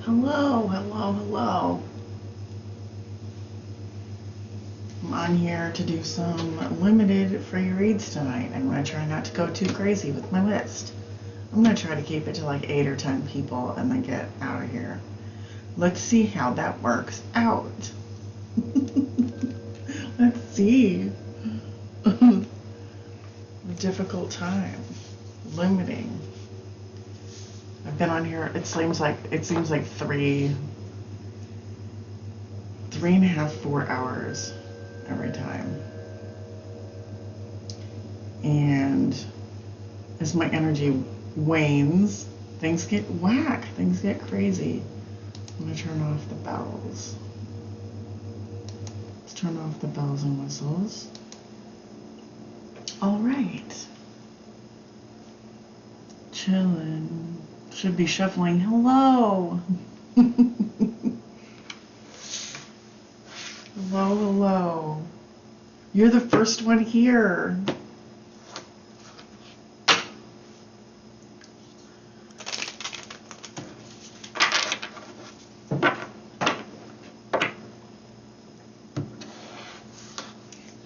Hello, hello, hello. I'm on here to do some limited free reads tonight. I'm going to try not to go too crazy with my list. I'm going to try to keep it to like 8 or 10 people and then get out of here. Let's see how that works out. Let's see. A difficult time. Limiting. I've been on here, it seems like 3.5, 4 hours every time. And as my energy wanes, things get whack, things get crazy. I'm gonna turn off the bells. Let's turn off the bells and whistles. All right. Chillin'. Should be shuffling. Hello. Hello, hello. You're the first one here.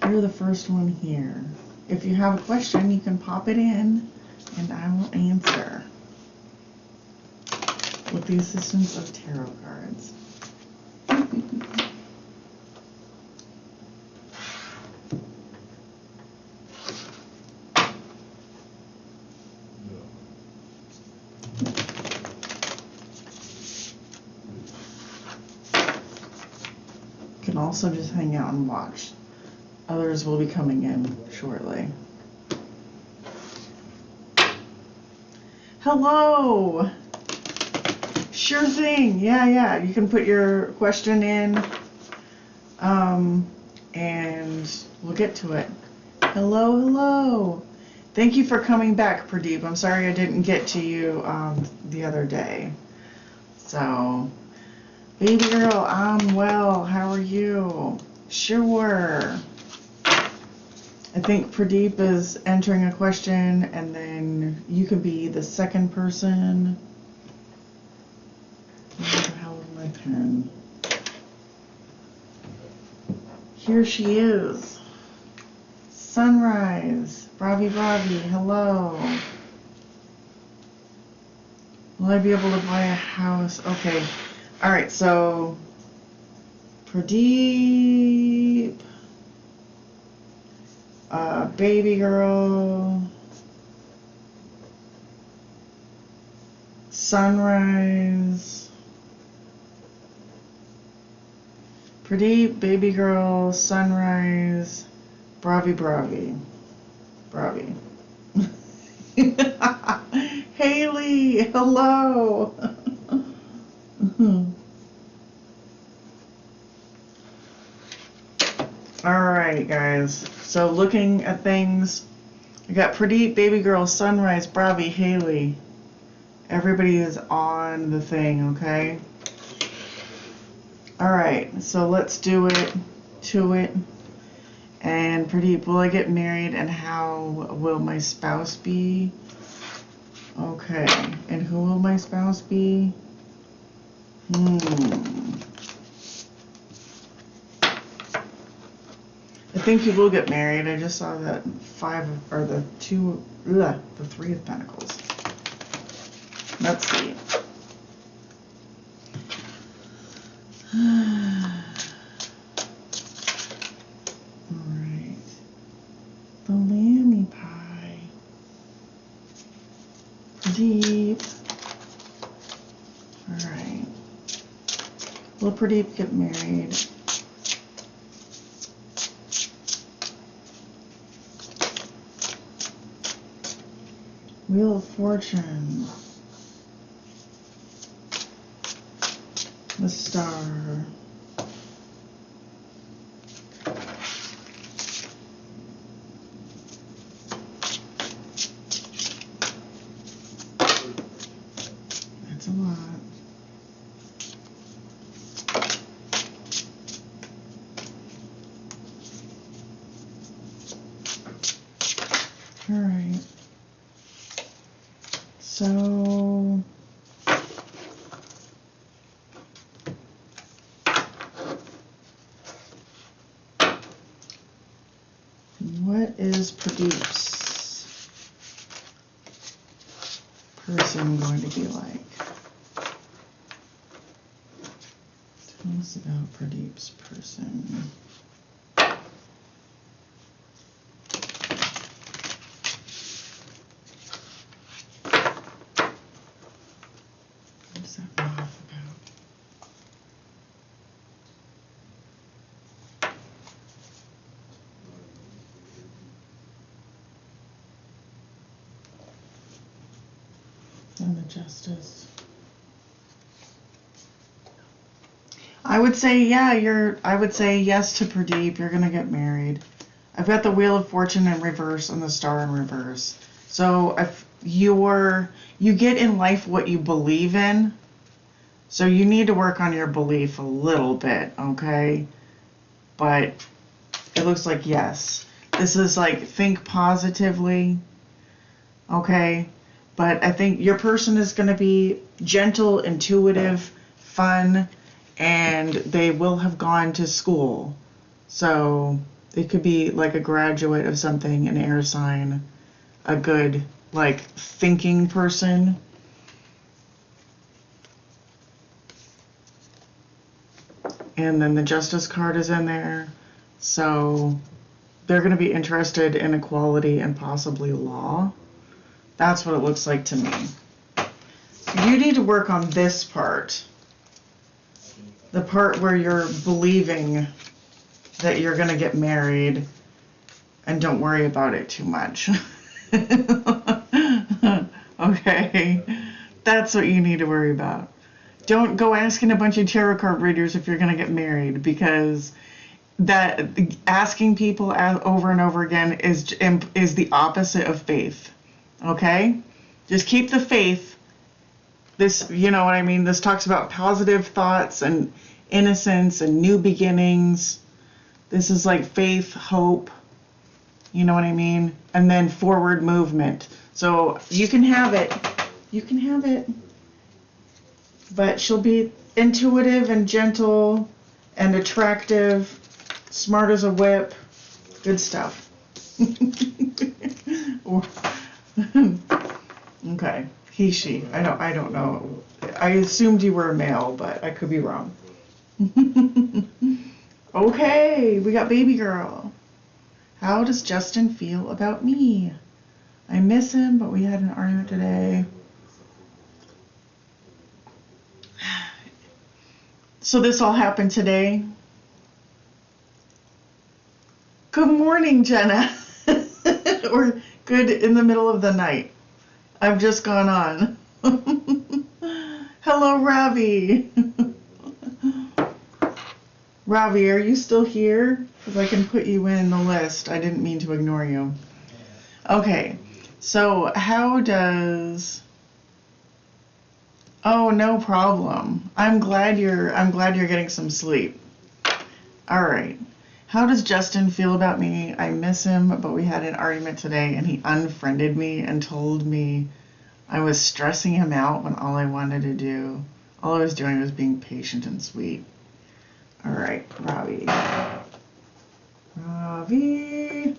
You're the first one here. If you have a question, you can pop it in and I will answer with the assistance of tarot cards. You can also just hang out and watch. Others will be coming in shortly. Hello! Sure thing. Yeah. You can put your question in, and we'll get to it. Hello. Thank you for coming back, Pradeep. I'm sorry I didn't get to you the other day. So, baby girl, I'm well. How are you? Sure. I think Pradeep is entering a question, and then you could be the second person. Where the hell is my pen? Here she is. Sunrise. Bravi, hello. Will I be able to buy a house? Okay. Alright, so Pradeep. Baby girl. Sunrise. Pradeep, baby girl, sunrise, bravi. Haley, hello. Alright, guys. So looking at things, I got Pradeep, baby girl, sunrise, bravi, Haley. Everybody is on the thing, okay? Alright, so let's do it to it. And Pradeep, will I get married and how will my spouse be? Okay, and who will my spouse be? I think you will get married. I just saw that the 3 of Pentacles. Let's see. Alright. The lammy pie. Pradeep. Alright. Will Pradeep get married? Wheel of Fortune. The Star. That's a lot. All right. So person going to be like? Tell us about Pradeep's person. What is that moth about? And the Justice. I would say, yeah, I would say yes to Pradeep. You're going to get married. I've got the Wheel of Fortune in reverse and the Star in reverse. So if you get in life what you believe in, so you need to work on your belief a little bit, okay? But it looks like yes. This is like think positively, okay? But I think your person is going to be gentle, intuitive, fun, and they will have gone to school. So they could be like a graduate of something, an air sign, a good, like, thinking person. And then the Justice card is in there. So they're going to be interested in equality and possibly law. That's what it looks like to me. You need to work on this part. The part where you're believing that you're going to get married and don't worry about it too much. Okay? That's what you need to worry about. Don't go asking a bunch of tarot card readers if you're going to get married, because that asking people over and over again is the opposite of faith. Okay? Just keep the faith. This, you know what I mean? This talks about positive thoughts and innocence and new beginnings. This is like faith, hope. You know what I mean? And then forward movement. So you can have it. You can have it. But she'll be intuitive and gentle and attractive, smart as a whip. Good stuff. Okay. He, she. I don't know. I assumed you were a male, but I could be wrong. Okay, we got baby girl. How does Justin feel about me? I miss him, but we had an argument today. So this all happened today. Good morning, Jenna. Or good in the middle of the night. I've just gone on. Hello, Ravi. Ravi, are you still here? Because I can put you in the list. I didn't mean to ignore you. Okay, so how does... Oh, no problem. I'm glad you're getting some sleep. All right. How does Justin feel about me? I miss him, but we had an argument today and he unfriended me and told me I was stressing him out when all I was doing was being patient and sweet. All right, Ravi. Ravi.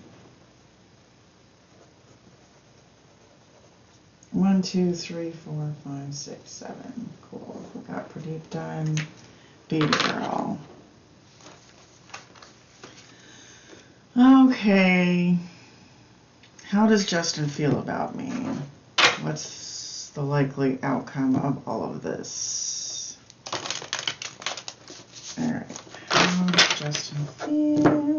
1, 2, 3, 4, 5, 6, 7. Cool. We got Pradeep done. Baby girl. Okay. How does Justin feel about me? What's the likely outcome of all of this? All right. How does Justin feel?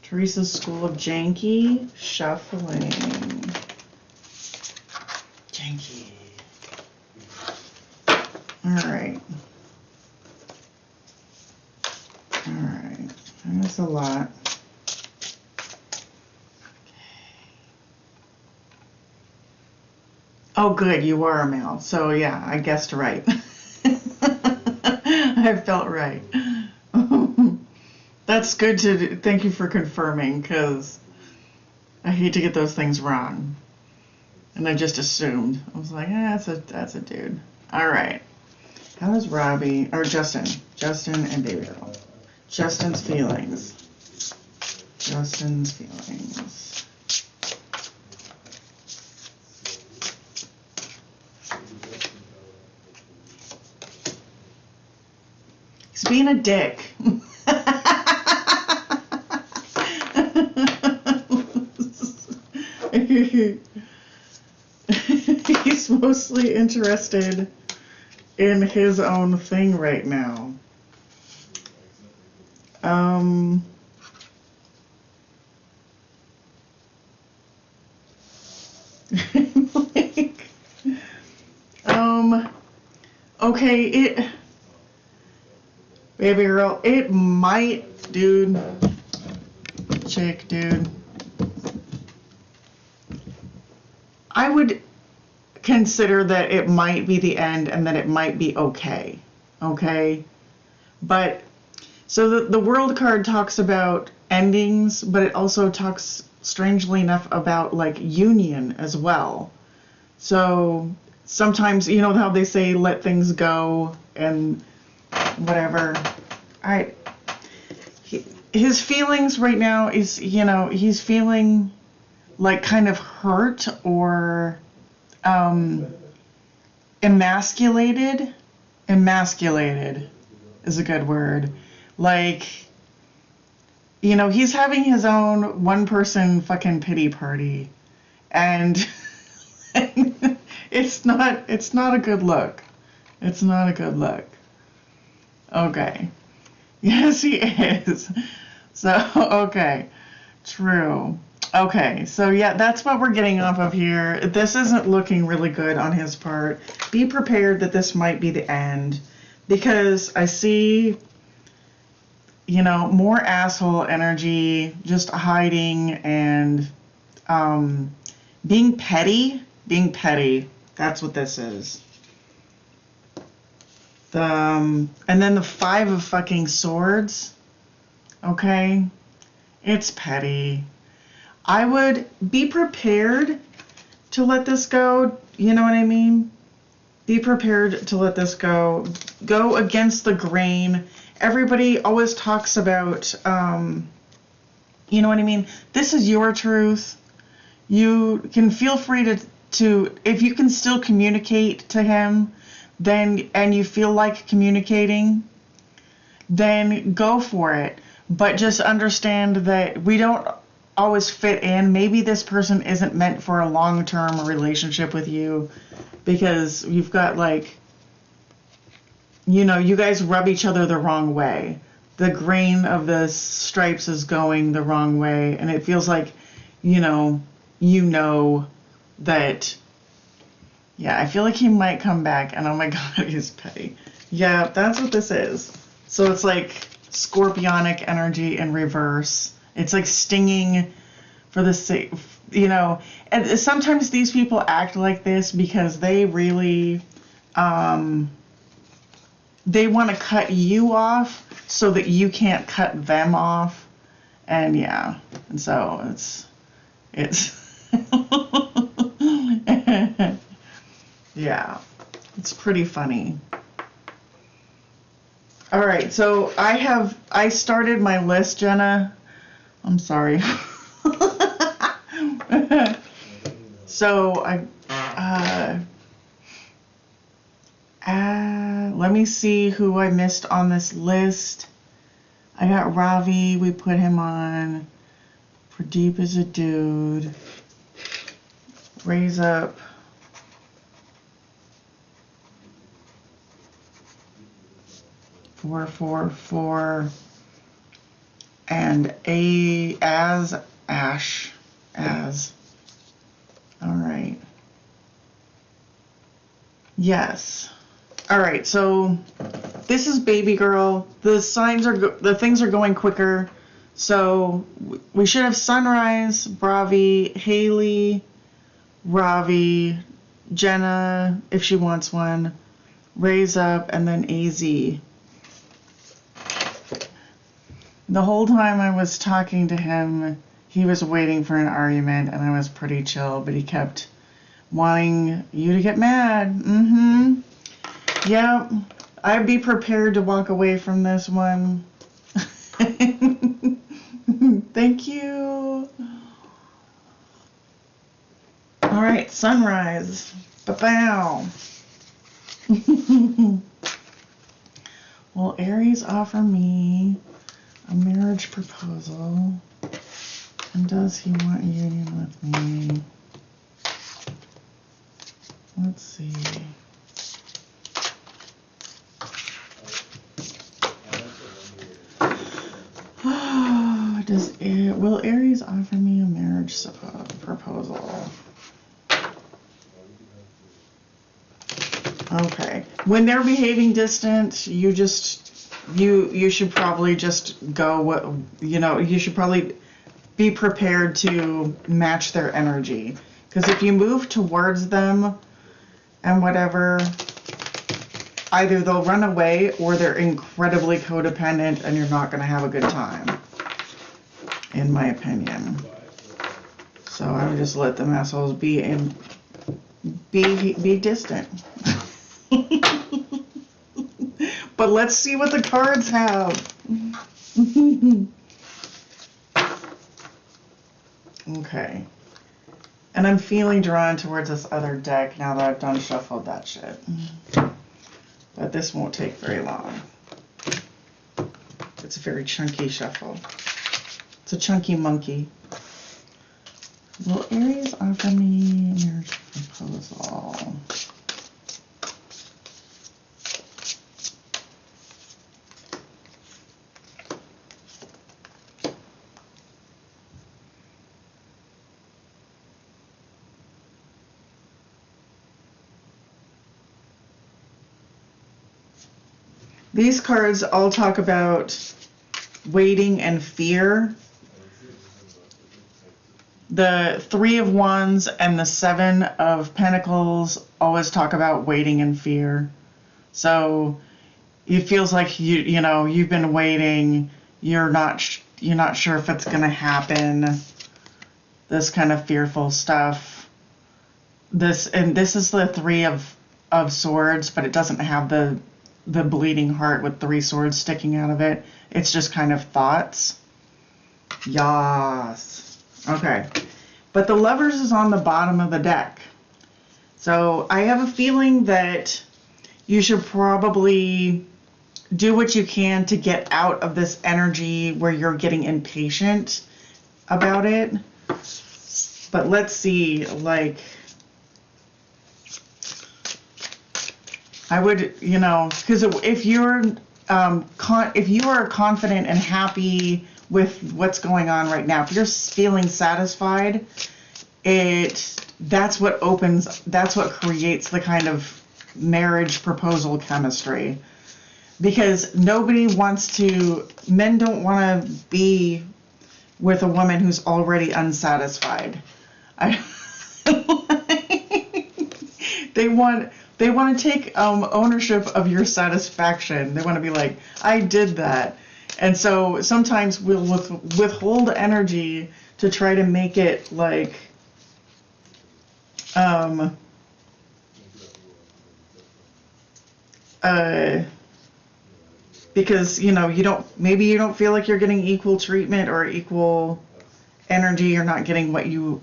Teresa's School of Janky. Shuffling. Janky. Alright. Alright. That's a lot. Oh, good. You are a male. So, yeah, I guessed right. I felt right. That's good to... Thank you for confirming, because I hate to get those things wrong. And I just assumed. I was like, that's a dude. All right. How does Robbie... Or Justin and baby girl. Justin's feelings. Justin. Justin's feelings. He's being a dick. He's mostly interested in his own thing right now. Like, okay, baby girl, it might, dude, chick, dude, I would consider that it might be the end and that it might be okay, but so the world card talks about endings, but it also talks, strangely enough, about like union as well. So sometimes, you know how they say let things go and whatever. His feelings right now is, you know, he's feeling like kind of hurt or emasculated. Emasculated is a good word. Like, you know, he's having his own one-person fucking pity party, and it's not a good look. It's not a good look. Okay. Yes, he is. So, okay. True. Okay, so yeah, that's what we're getting off of here. This isn't looking really good on his part. Be prepared that this might be the end, because I see, you know, more asshole energy, just hiding and being petty. Being petty. That's what this is. And then the 5 of fucking swords. Okay? It's petty. I would be prepared to let this go. You know what I mean? Be prepared to let this go. Go against the grain. Everybody always talks about, you know what I mean? This is your truth. You can feel free to, if you can still communicate to him, then, and you feel like communicating, then go for it. But just understand that we don't always fit in. Maybe this person isn't meant for a long-term relationship with you, because you've got, like, you know, you guys rub each other the wrong way. The grain of the stripes is going the wrong way, and it feels like, you know that, yeah, I feel like he might come back, and oh my god, he's petty. Yeah, that's what this is. So it's like scorpionic energy in reverse. It's like stinging for the sake, you know, and sometimes these people act like this because they really, they want to cut you off so that you can't cut them off. And yeah, and so it's yeah, it's pretty funny. All right, so I started my list, Jenna. I'm sorry. So let me see who I missed on this list. I got Ravi. We put him on. Pradeep is a dude. Raise up. Four. And as. All right. Yes. All right. So this is baby girl. The things are going quicker. So we should have Sunrise, Bravi, Haley, Ravi, Jenna, if she wants one, Raise Up, and then AZ. The whole time I was talking to him, he was waiting for an argument, and I was pretty chill, but he kept wanting you to get mad. Yeah, I'd be prepared to walk away from this one. Thank Thank you. All right, sunrise. Ba-bow. Will Aries offer me a marriage proposal? And does he want a union with me? Let's see. Will Aries offer me a marriage proposal? Okay. When they're behaving distant, you should probably just go. You should probably be prepared to match their energy. Because if you move towards them and whatever, either they'll run away or they're incredibly codependent and you're not going to have a good time, in my opinion. So I would just let them assholes be distant. But let's see what the cards have. Okay. And I'm feeling drawn towards this other deck now that I've done shuffled that shit. But this won't take very long. It's a very chunky shuffle. It's a chunky monkey. Will Aries offer me a marriage proposal? These cards all talk about waiting and fear. The Three of Wands and the Seven of Pentacles always talk about waiting and fear. So it feels like you've been waiting. You're not sure if it's gonna happen. This kind of fearful stuff. This is the Three of Swords, but it doesn't have the bleeding heart with 3 swords sticking out of it. It's just kind of thoughts. Yas. Okay. But the Lovers is on the bottom of the deck. So I have a feeling that you should probably do what you can to get out of this energy where you're getting impatient about it. But let's see, like, I would, because if you are confident and happy with what's going on right now, if you're feeling satisfied, that's what creates the kind of marriage proposal chemistry. Because men don't want to be with a woman who's already unsatisfied. They want to take ownership of your satisfaction. They want to be like, I did that. And so sometimes we'll withhold energy to try to make it like, because, you don't feel like you're getting equal treatment or equal energy. You're not getting what you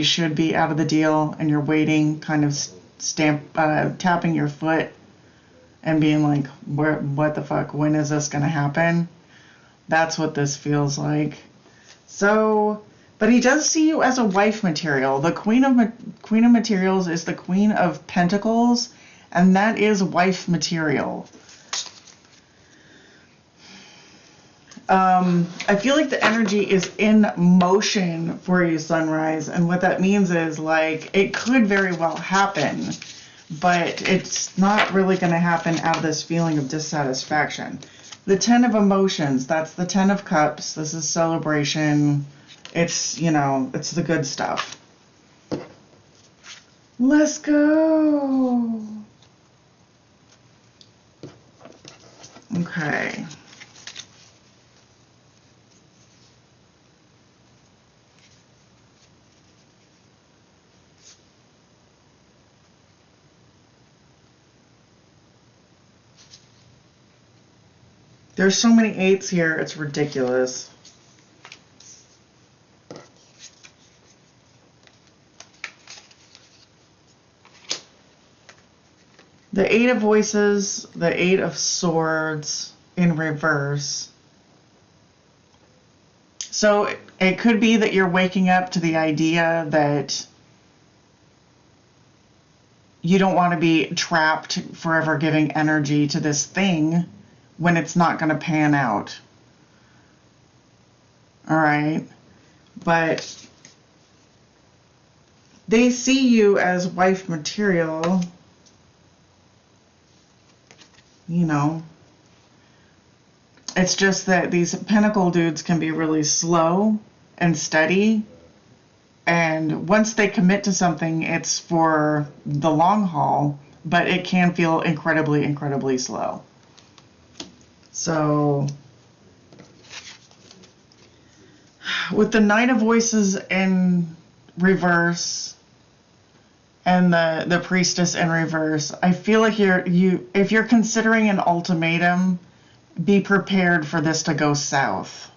should be out of the deal, and you're waiting, kind of tapping your foot and being like, what the fuck, when is this gonna happen? That's what this feels like. So, but he does see you as a wife material. The Queen of Materials is the Queen of Pentacles, and that is wife material. I feel like the energy is in motion for you, Sunrise, and what that means is, like, it could very well happen, but it's not really going to happen out of this feeling of dissatisfaction. The Ten of Emotions, that's the Ten of Cups. This is celebration. It's, it's the good stuff. Let's go. Okay. There's so many 8s here, it's ridiculous. The Eight of Voices, the Eight of Swords in reverse. So it could be that you're waking up to the idea that you don't want to be trapped forever giving energy to this thing when it's not going to pan out. All right. But they see you as wife material. You know, it's just that these Pentacle dudes can be really slow and steady. And once they commit to something, it's for the long haul, but it can feel incredibly, incredibly slow. So with the Knight of Voices in reverse and the Priestess in reverse, I feel like if you're considering an ultimatum, be prepared for this to go south.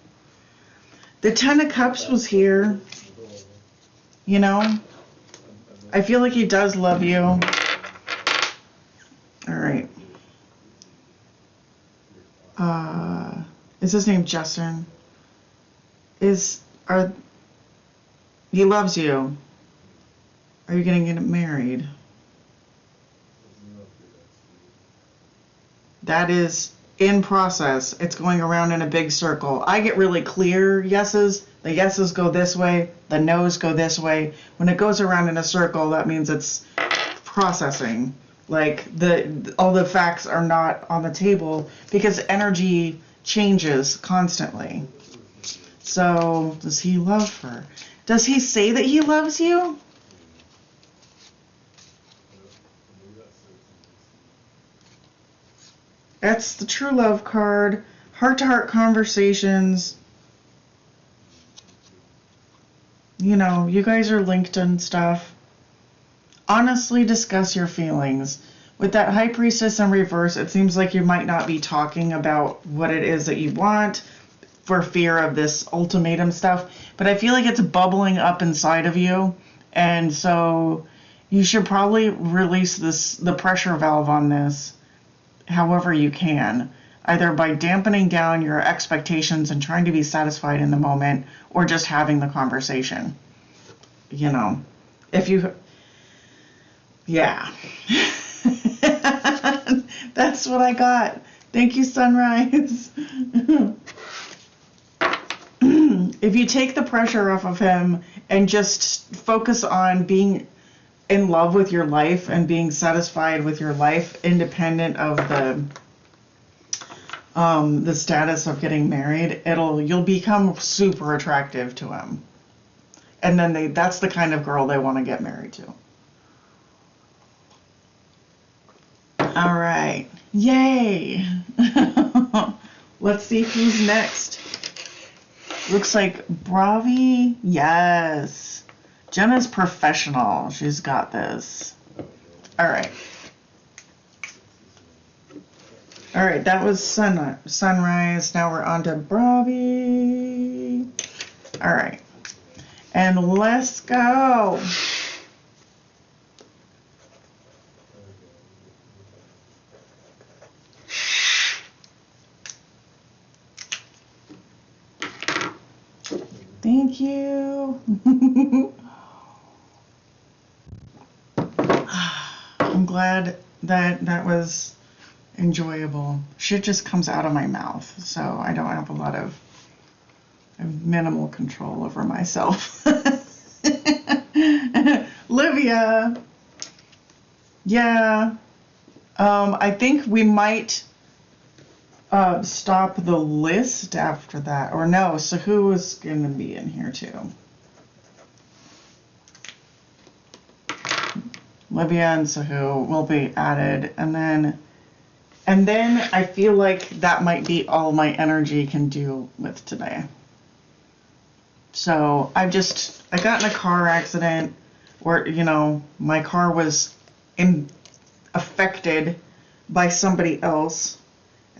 The Ten of Cups was here. You know, I feel like he does love you. All right. Is his name Justin? He loves you. Are you going to get married? That is in process. It's going around in a big circle. I get really clear yeses. The yeses go this way. The no's go this way. When it goes around in a circle, that means it's processing. Like all the facts are not on the table because energy changes constantly. So does he love her? Does he say that he loves you? That's the true love card. Heart-to-heart conversations. You know, you guys are linked and stuff. Honestly discuss your feelings. With that High Priestess in reverse, it seems like you might not be talking about what it is that you want for fear of this ultimatum stuff. But I feel like it's bubbling up inside of you. And so you should probably release the pressure valve on this however you can, either by dampening down your expectations and trying to be satisfied in the moment, or just having the conversation. You know, yeah. That's what I got. Thank you, Sunrise. If you take the pressure off of him and just focus on being in love with your life and being satisfied with your life, independent of the status of getting married, you'll become super attractive to him. And then that's the kind of girl they want to get married to. All right. Yay. Let's see who's next. Looks like Bravi. Yes. Jenna's professional. She's got this. All right. All right, that was Sunrise. Now we're on to Bravi. All right. And let's go. Thank you. I'm glad that was enjoyable. Shit just comes out of my mouth, so I don't have I have minimal control over myself. Livia. Yeah. I think we might stop the list after that. Or no, Sahu is going to be in here too. Livia and Sahu will be added. And then I feel like that might be all my energy can do with today. So I got in a car accident where, my car was affected by somebody else.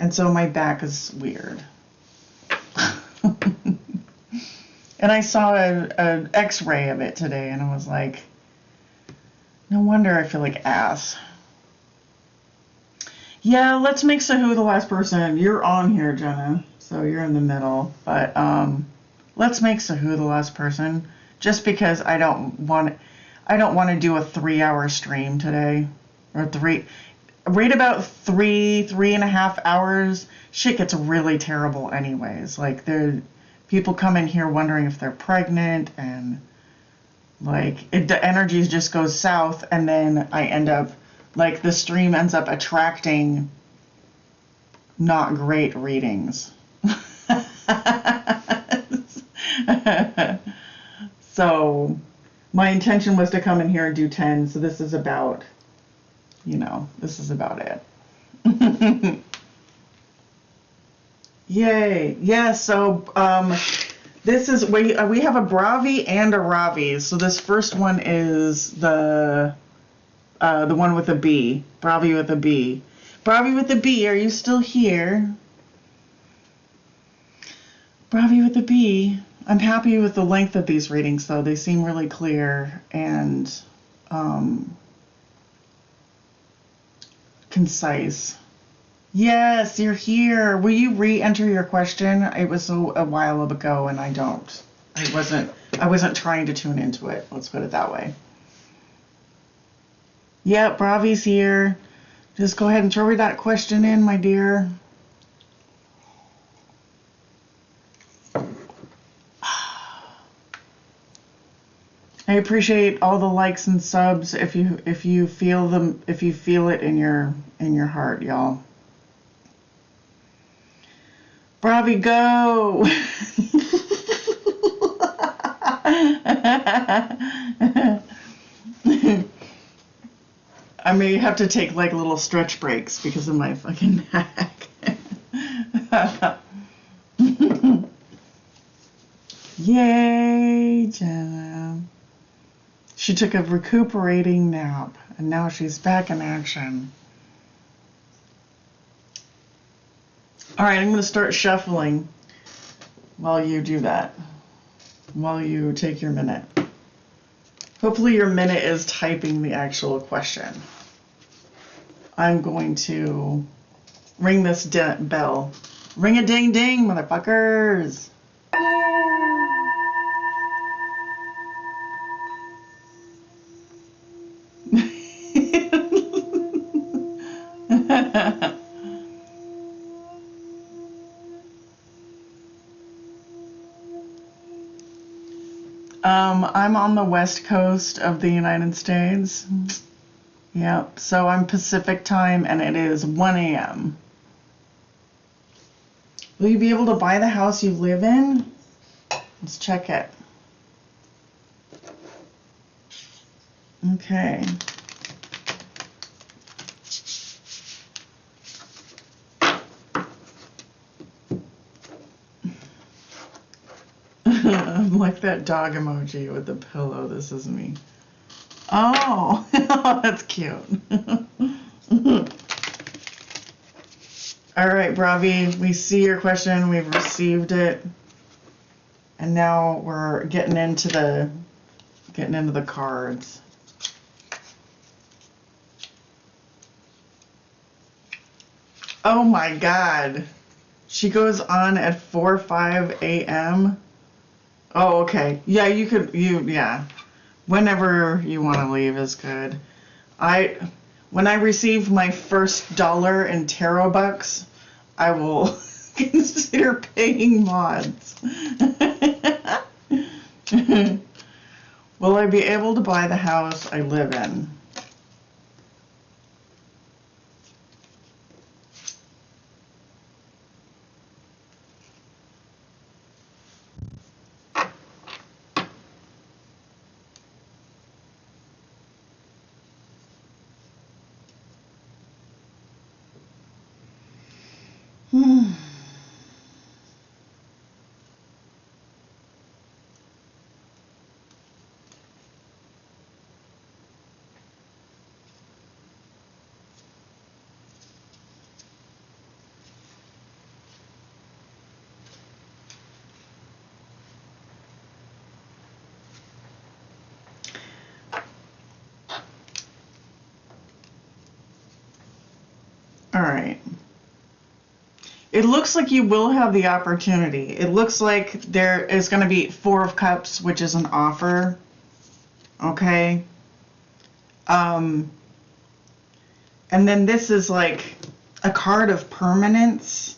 And so my back is weird. And I saw an x-ray of it today and I was like, no wonder I feel like ass. Yeah, let's make Sahu the last person. You're on here, Jenna, so you're in the middle. But let's make Sahu the last person, just because I don't want to do a 3-hour stream today, or right about 3.5 hours. Shit gets really terrible anyways. Like people come in here wondering if they're pregnant, and like the energy just goes south, and then I end up like the stream ends up attracting not great readings. So my intention was to come in here and do 10, so this is about it. Yay. Yeah, so this is we have a Bravi and a Ravi. So this first one is the one with a B. Bravi with a B. Bravi with a B, are you still here? Bravi with a B. I'm happy with the length of these readings, though. They seem really clear and concise. Yes, you're here. Will you re-enter your question? It was a while ago, and I wasn't trying to tune into it. Let's put it that way. Yep, Bravi's here. Just go ahead and throw that question in, my dear. I appreciate all the likes and subs if you feel them, if you feel it in your heart, y'all. Bravi, go! I may have to take like little stretch breaks because of my fucking neck. Yay, Jenna. She took a recuperating nap and now she's back in action. All right, I'm going to start shuffling while you do that, while you take your minute. Hopefully your minute is typing the actual question. I'm going to ring this bell. Ring a ding ding, motherfuckers. I'm on the west coast of the United States. Yep, so I'm Pacific time and it is 1 a.m. Will you be able to buy the house you live in? Let's check it. Okay. I'm like that dog emoji with the pillow. This is me. Oh, that's cute. All right, Bravi, we see your question. We've received it. And now we're getting into the cards. Oh my God. She goes on at 4:05 a.m. Oh, okay. Yeah, yeah. Whenever you want to leave is good. When I receive my first dollar in tarot bucks, I will consider paying mods. Will I be able to buy the house I live in? All right. It looks like you will have the opportunity. It looks like there is going to be Four of Cups, which is an offer. Okay. And then this is like a card of permanence.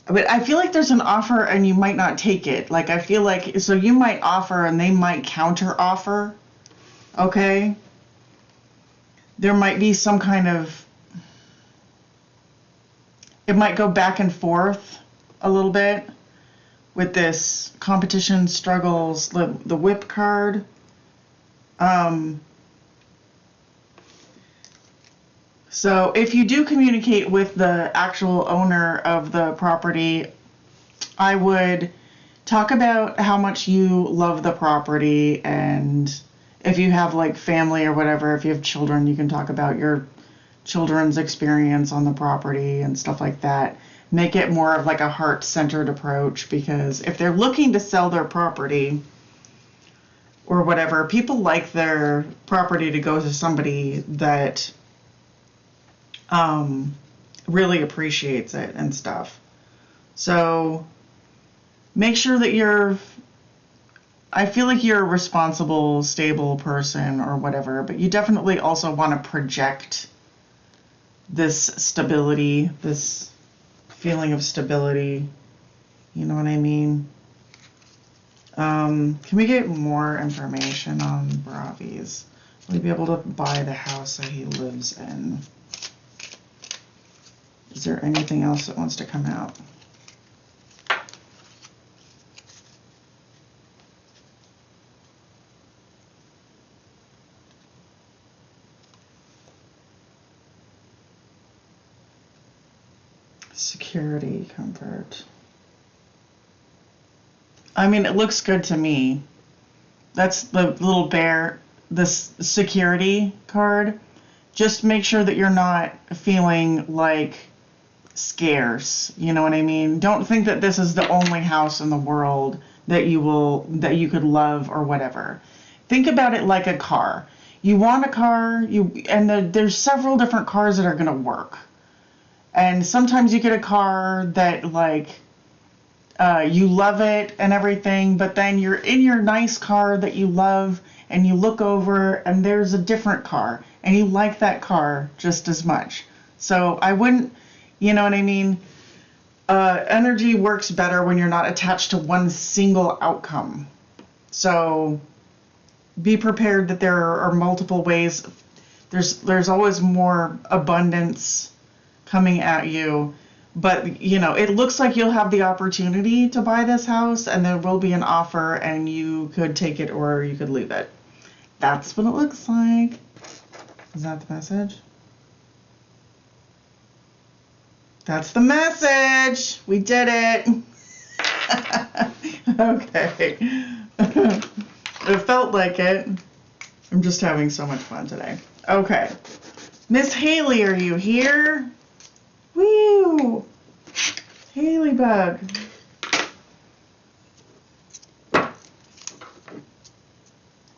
But I feel like there's an offer and you might not take it. Like, I feel like, so you might offer and they might counter offer. Okay. There might be some kind of, it might go back and forth a little bit with this competition, struggles, the whip card. So if you do communicate with the actual owner of the property, I would talk about how much you love the property, and if you have like family or whatever, if you have children, you can talk about your children's experience on the property and stuff like that. Make it more of like a heart-centered approach, because if they're looking to sell their property or whatever, people like their property to go to somebody that really appreciates it and stuff. So make sure that I feel like you're a responsible, stable person or whatever, but you definitely also want to project this stability, this feeling of stability. You know what I mean? Can we get more information on Bravi's? Will he be able to buy the house that he lives in? Is there anything else that wants to come out? Security, comfort. I mean, it looks good to me. That's the little bear, this security card. Just make sure that you're not feeling like scarce. You know what I mean? Don't think that this is the only house in the world that you could love or whatever. Think about it like a car. You want a car, there's several different cars that are going to work. And sometimes you get a car that like you love it and everything, but then you're in your nice car that you love and you look over and there's a different car and you like that car just as much. So I wouldn't, you know what I mean? Energy works better when you're not attached to one single outcome. So be prepared that there are multiple ways. There's always more abundance coming at you. But, you know, it looks like you'll have the opportunity to buy this house and there will be an offer and you could take it or you could leave it. That's what it looks like. Is that the message? That's the message. We did it. Okay. It felt like it. I'm just having so much fun today. Okay. Miss Haley, are you here? Woo! Haley bug.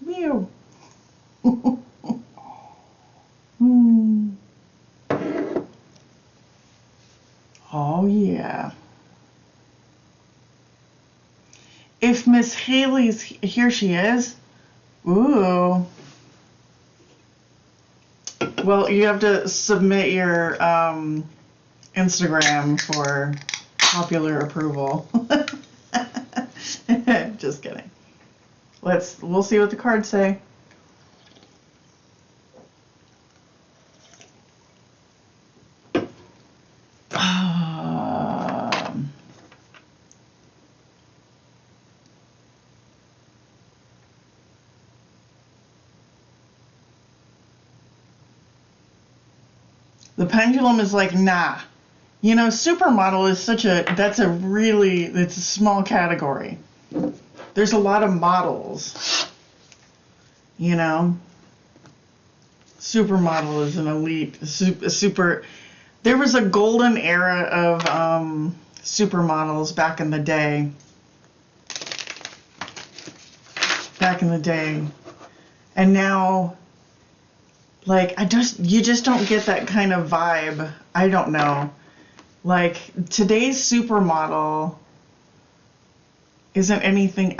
Woo. Oh yeah. If Miss Haley's here, she is. Ooh. Well, you have to submit your Instagram for popular approval. Just kidding. We'll see what the cards say. The pendulum is like, nah. You know, supermodel is it's a small category. There's a lot of models, you know. Supermodel is an elite, super. There was a golden era of supermodels back in the day. And now Like, you just don't get that kind of vibe. I don't know. Like, today's supermodel isn't anything,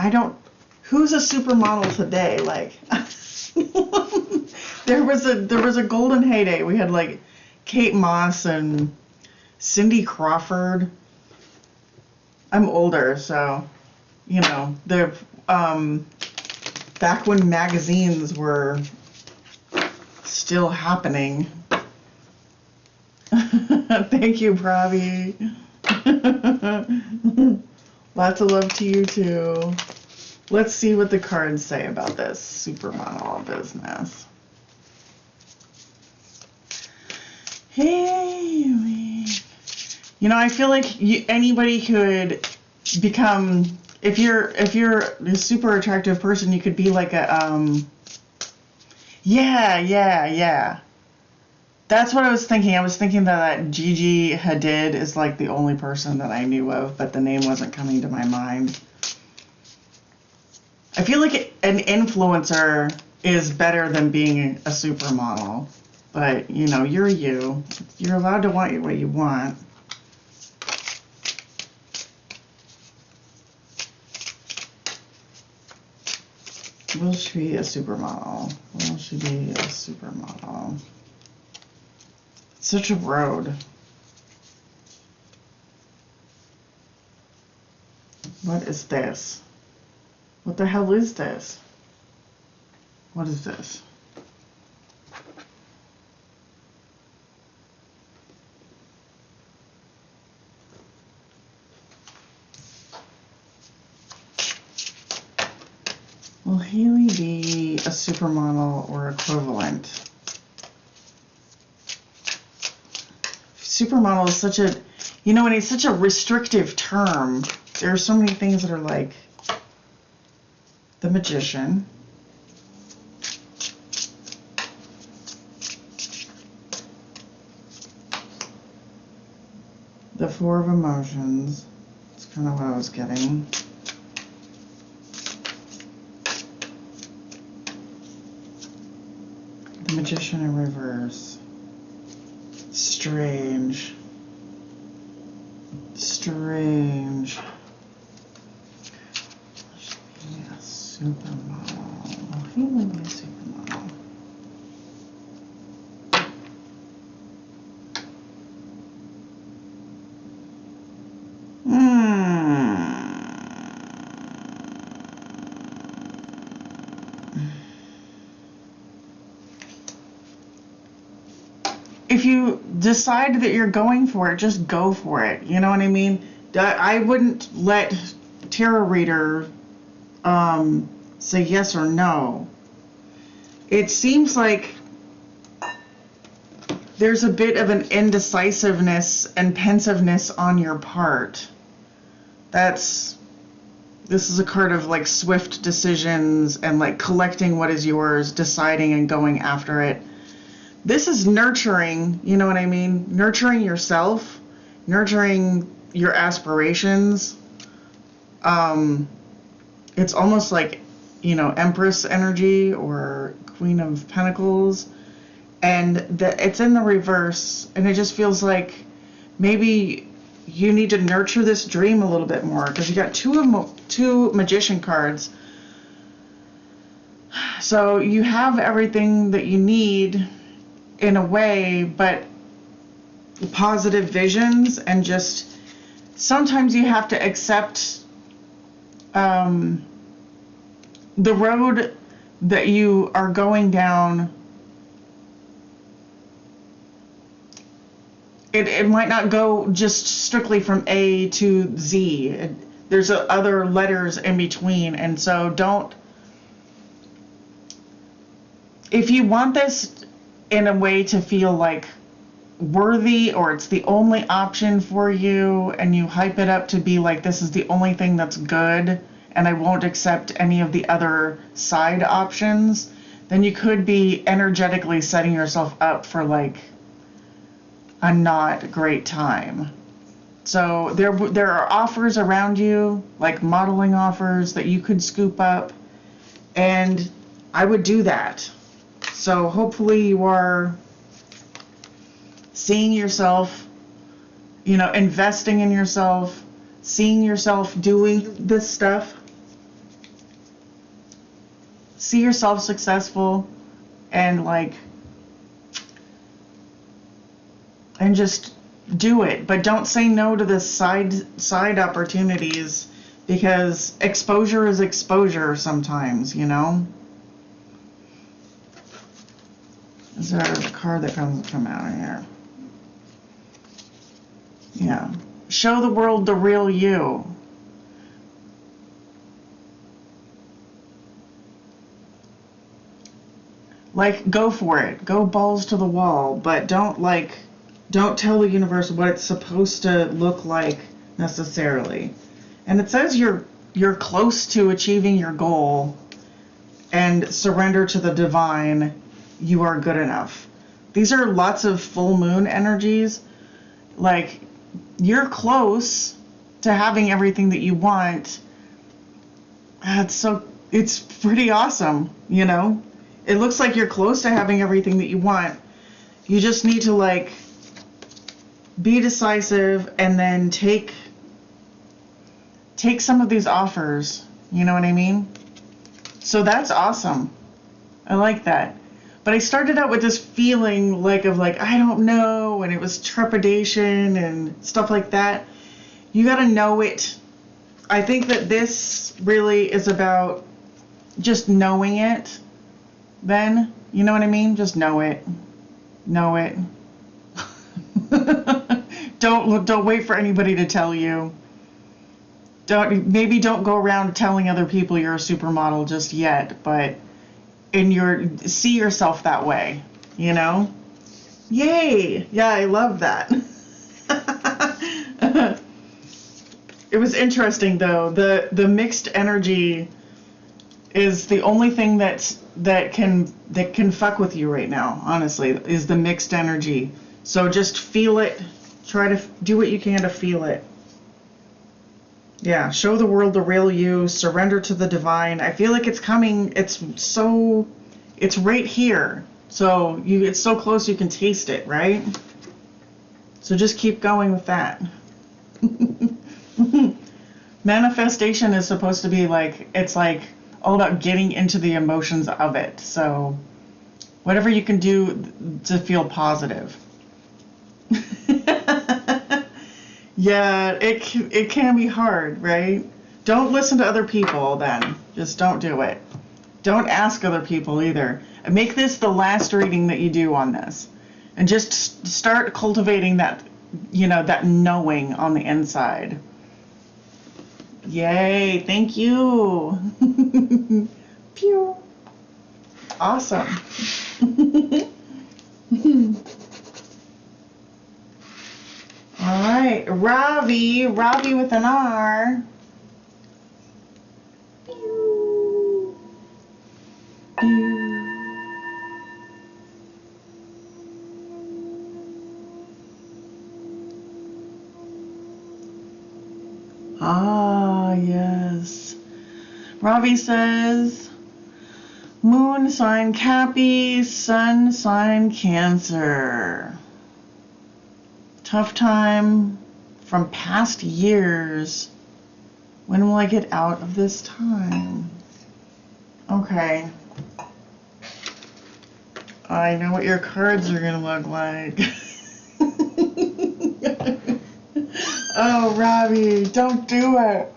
who's a supermodel today? Like, there was a golden heyday. We had like Kate Moss and Cindy Crawford. I'm older, so, you know, they're, back when magazines were still happening. Thank you, Pravi. Lots of love to you too. Let's see what the cards say about this supermodel business. Hey, you know, I feel like anybody could become, if you're a super attractive person, you could be like a yeah. That's what I was thinking. I was thinking that Gigi Hadid is like the only person that I knew of, but the name wasn't coming to my mind. I feel like an influencer is better than being a supermodel. But, you know, you're you. You're allowed to want what you want. Will she be a supermodel? Will she be a supermodel? It's such a road. What is this? What the hell is this? What is this? Will Haley be a supermodel or equivalent? Supermodel is such a, you know, and it's such a restrictive term. There are so many things that are like the Magician. The Four of Emotions. That's kind of what I was getting. The Magician in reverse. Strange. Strange. Should be a supermodel. Well, he would be a supermodel. If you decide that you're going for it, just go for it. You know what I mean? I wouldn't let tarot reader say yes or no. It seems like there's a bit of an indecisiveness and pensiveness on your part. This is a card of like swift decisions and like collecting what is yours, deciding and going after it. This is nurturing, you know what I mean? Nurturing yourself, nurturing your aspirations. It's almost like, you know, Empress energy or Queen of Pentacles. And it's in the reverse, and it just feels like maybe you need to nurture this dream a little bit more, because you got two Magician cards. So you have everything that you need in a way, but positive visions, and just sometimes you have to accept the road that you are going down. It might not go just strictly from A to Z. There's other letters in between, and so if you want this in a way to feel like worthy, or it's the only option for you, and you hype it up to be like, this is the only thing that's good and I won't accept any of the other side options, then you could be energetically setting yourself up for like a not great time. So there are offers around you, like modeling offers that you could scoop up, and I would do that. So hopefully you are seeing yourself, you know, investing in yourself, seeing yourself doing this stuff. See yourself successful and like, and just do it. But don't say no to the side opportunities, because exposure is exposure sometimes, you know. Is there a card that come out of here? Yeah. Show the world the real you. Like, go for it. Go balls to the wall, but don't tell the universe what it's supposed to look like necessarily. And it says you're close to achieving your goal, and surrender to the divine. You are good enough. These are lots of full moon energies. Like, you're close to having everything that you want. It's pretty awesome, you know? It looks like you're close to having everything that you want. You just need to like be decisive and then take some of these offers, you know what I mean? So that's awesome. I like that. But I started out with this feeling like I don't know, and it was trepidation and stuff like that. You got to know it. I think that this really is about just knowing it. Then, you know what I mean? Just know it. Know it. Don't wait for anybody to tell you. Maybe don't go around telling other people you're a supermodel just yet, but see yourself that way, you know? Yay! Yeah, I love that. It was interesting though. The mixed energy is the only thing that can fuck with you right now, honestly, is the mixed energy. So just feel it. Try to do what you can to feel it. Yeah, show the world the real you, surrender to the divine. I feel like it's coming. It's right here. So it's so close you can taste it, right? So just keep going with that. Manifestation is supposed to be like, it's like all about getting into the emotions of it. So whatever you can do to feel positive. Yeah, it can be hard, right? Don't listen to other people then. Just don't do it. Don't ask other people either. And make this the last reading that you do on this. And just start cultivating that, you know, that knowing on the inside. Yay, thank you. Pew. Awesome. All right, Ravi with an R. Pew. Pew. Ah, yes. Ravi says, moon sign Cappy, sun sign Cancer. Tough time from past years. When will I get out of this time? Okay. I know what your cards are going to look like. Oh, Robbie, don't do it.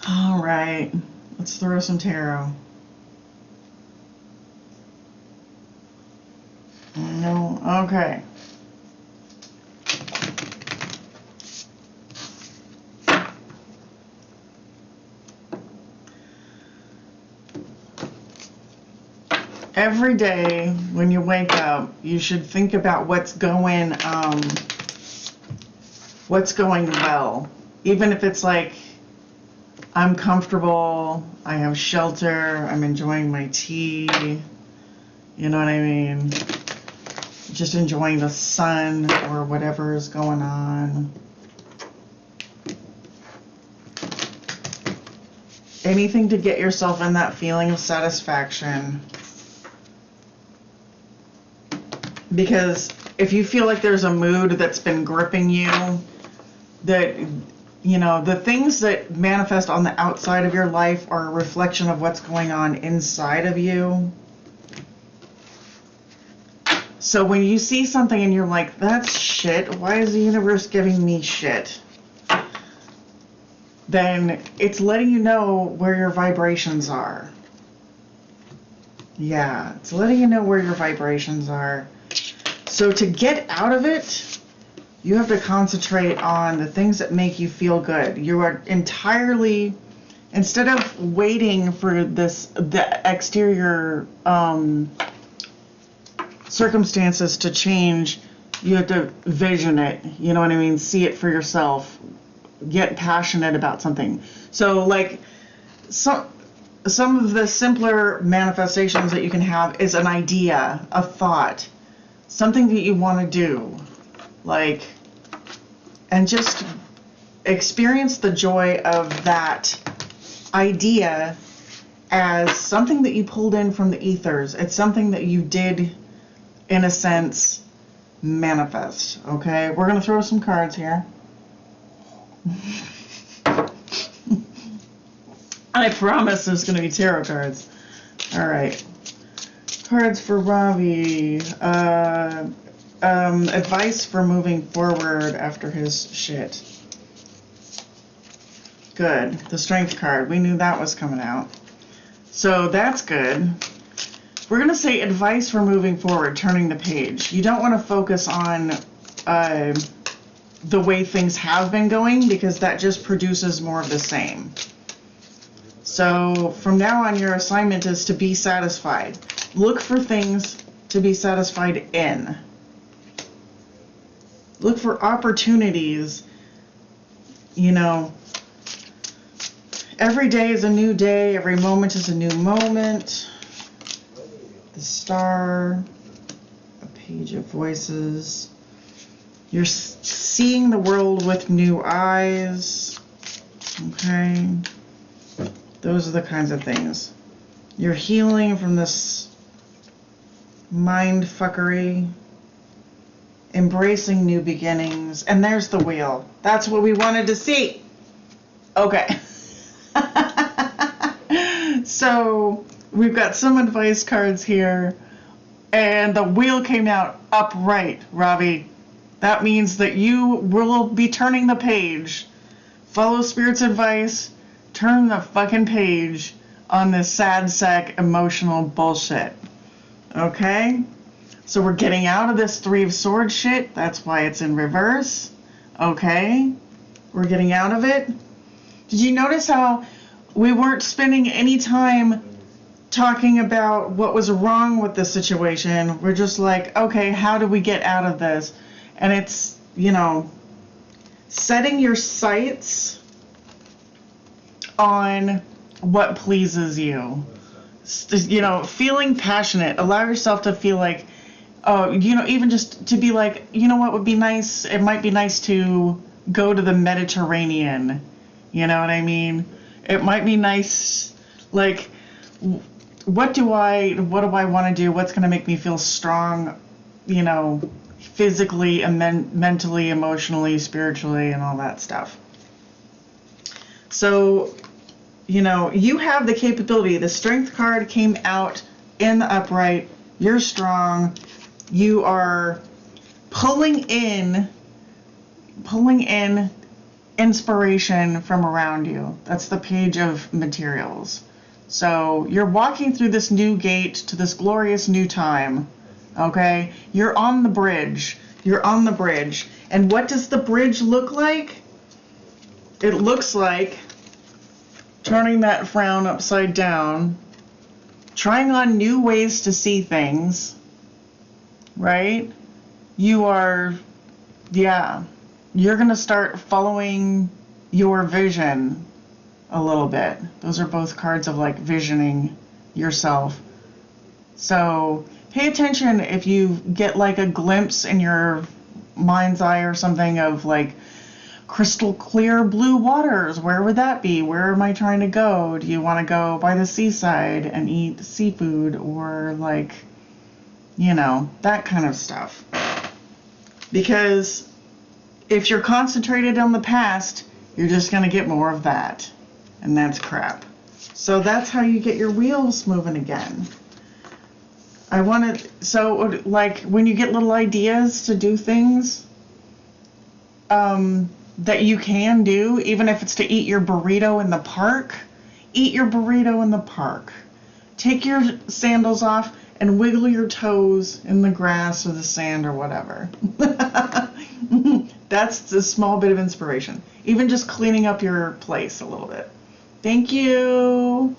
All right. Let's throw some tarot. No, okay. Every day when you wake up, you should think about what's going well. Even if it's like, I'm comfortable, I have shelter, I'm enjoying my tea, you know what I mean? Just enjoying the sun or whatever is going on. anything to get yourself in that feeling of satisfaction. Because if you feel like there's a mood that's been gripping you, that, you know, the things that manifest on the outside of your life are a reflection of what's going on inside of you. So when you see something and you're like, that's shit, why is the universe giving me shit? Then it's letting you know where your vibrations are. Yeah, it's letting you know where your vibrations are. So to get out of it, you have to concentrate on the things that make you feel good. You are entirely, instead of waiting for the exterior circumstances to change, you have to vision it. You know what I mean? See it for yourself. Get passionate about something. So like some of the simpler manifestations that you can have is an idea, a thought, something that you want to do, like, and just experience the joy of that idea as something that you pulled in from the ethers. It's something that you did, in a sense, manifest. Okay, we're gonna throw some cards here. I promise there's going to be tarot cards. All right. Cards for Ravi. Advice for moving forward after his shit. Good. The Strength card. We knew that was coming out. So that's good. We're going to say advice for moving forward, turning the page. You don't want to focus on the way things have been going, because that just produces more of the same. So from now on, your assignment is to be satisfied. Look for things to be satisfied in. Look for opportunities. You know, every day is a new day. Every moment is a new moment. The Star, a Page of Voices. You're seeing the world with new eyes. Okay. Those are the kinds of things. You're healing from this mind fuckery. Embracing new beginnings. And there's the wheel. That's what we wanted to see. Okay. So we've got some advice cards here. And the wheel came out upright, Ravi. That means that you will be turning the page. Follow Spirit's advice. Turn the fucking page on this sad sack emotional bullshit. Okay? So we're getting out of this Three of Swords shit. That's why it's in reverse. Okay? We're getting out of it. Did you notice how we weren't spending any time talking about what was wrong with the situation? We're just like, okay, how do we get out of this? And it's, you know, setting your sights on what pleases you. You know, feeling passionate. Allow yourself to feel like, oh, you know, even just to be like, you know what would be nice? It might be nice to go to the Mediterranean. You know what I mean? It might be nice, like, what do I want to do? What's going to make me feel strong, you know, physically and mentally, emotionally, spiritually, and all that stuff. So, you know, you have the capability. The Strength card came out in the upright. You're strong. You are pulling in inspiration from around you. That's the Page of Materials. So you're walking through this new gate to this glorious new time. Okay? You're on the bridge. You're on the bridge. And what does the bridge look like? It looks like turning that frown upside down, trying on new ways to see things, right? You are, yeah, you're going to start following your vision a little bit. Those are both cards of like visioning yourself. So pay attention if you get like a glimpse in your mind's eye or something of like crystal clear blue waters. Where would that be? Where am I trying to go? Do you want to go by the seaside and eat seafood, or like, you know, that kind of stuff? Because if you're concentrated on the past, you're just going to get more of that. And that's crap. So that's how you get your wheels moving again. So like when you get little ideas to do things that you can do, even if it's to eat your burrito in the park, eat your burrito in the park. Take your sandals off and wiggle your toes in the grass or the sand or whatever. That's a small bit of inspiration. Even just cleaning up your place a little bit. Thank you.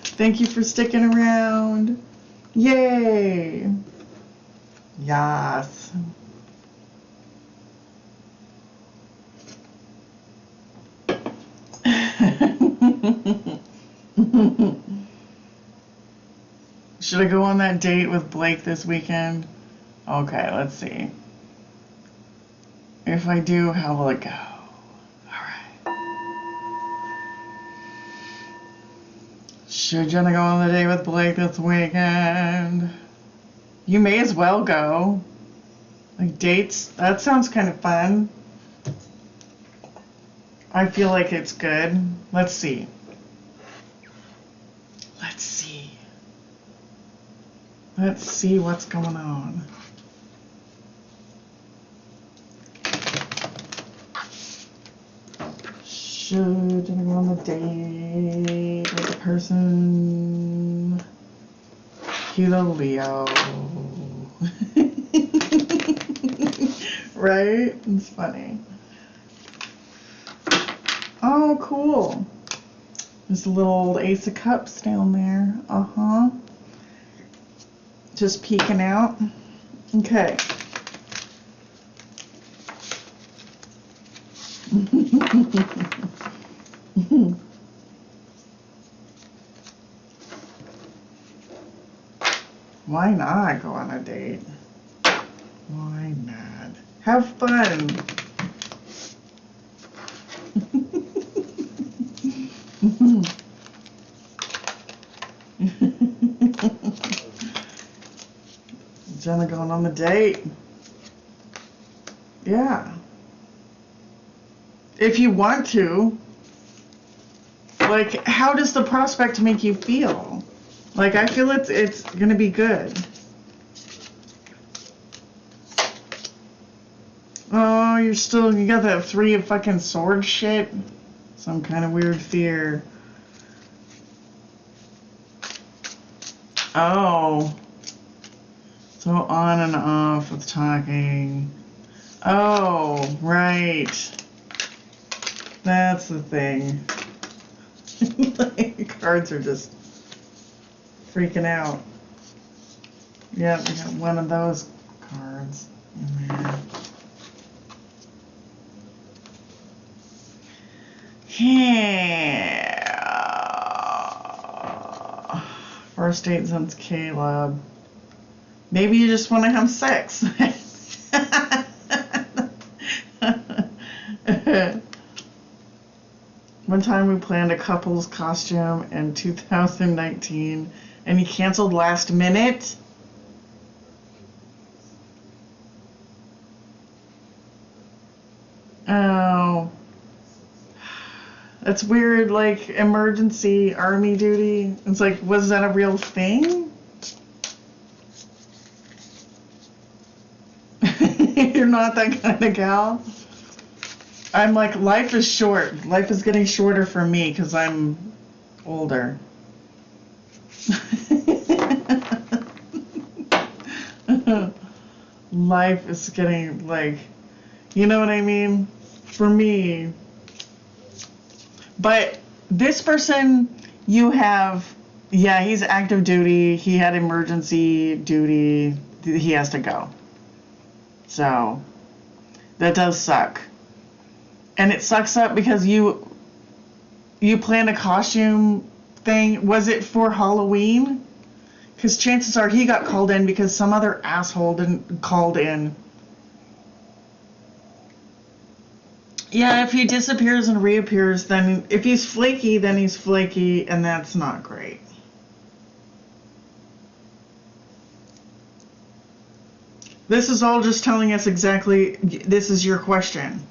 Thank you for sticking around. Yay. Yes. Should I go on that date with Blake this weekend? Okay, let's see. If I do, how will it go? Should Jenna go on the date with Blake this weekend? You may as well go. Like dates, that sounds kind of fun. I feel like it's good. Let's see. Let's see. Let's see what's going on. Should I go on the date with a person? Kilo Leo. Right? It's funny. Oh, cool. There's a little old Ace of Cups down there. Uh-huh. Just peeking out. Okay. Why not go on a date? Why not? Have fun. Jenna going on the date. Yeah. If you want to. Like, how does the prospect make you feel? Like, I feel it's gonna be good. Oh, you got that 3 of fucking swords shit? Some kind of weird fear. Oh. So on and off with talking. Oh, right. That's the thing. Like, cards are just freaking out. Yeah, we got one of those cards in there. Yeah. First date since Caleb. Maybe you just want to have sex. One time we planned a couple's costume in 2019 and he canceled last minute. Oh. That's weird, like emergency army duty. It's like, was that a real thing? You're not that kind of gal. I'm like, life is short. Life is getting shorter for me because I'm older. Life is getting, like, you know what I mean? For me. But this person, you have, yeah, he's active duty. He had emergency duty. He has to go. So, that does suck. And it sucks up because you planned a costume thing. Was it for Halloween? Because chances are he got called in because some other asshole didn't called in. Yeah, if he disappears and reappears, then if he's flaky, then he's flaky, and that's not great. This is all just telling us exactly, this is your question.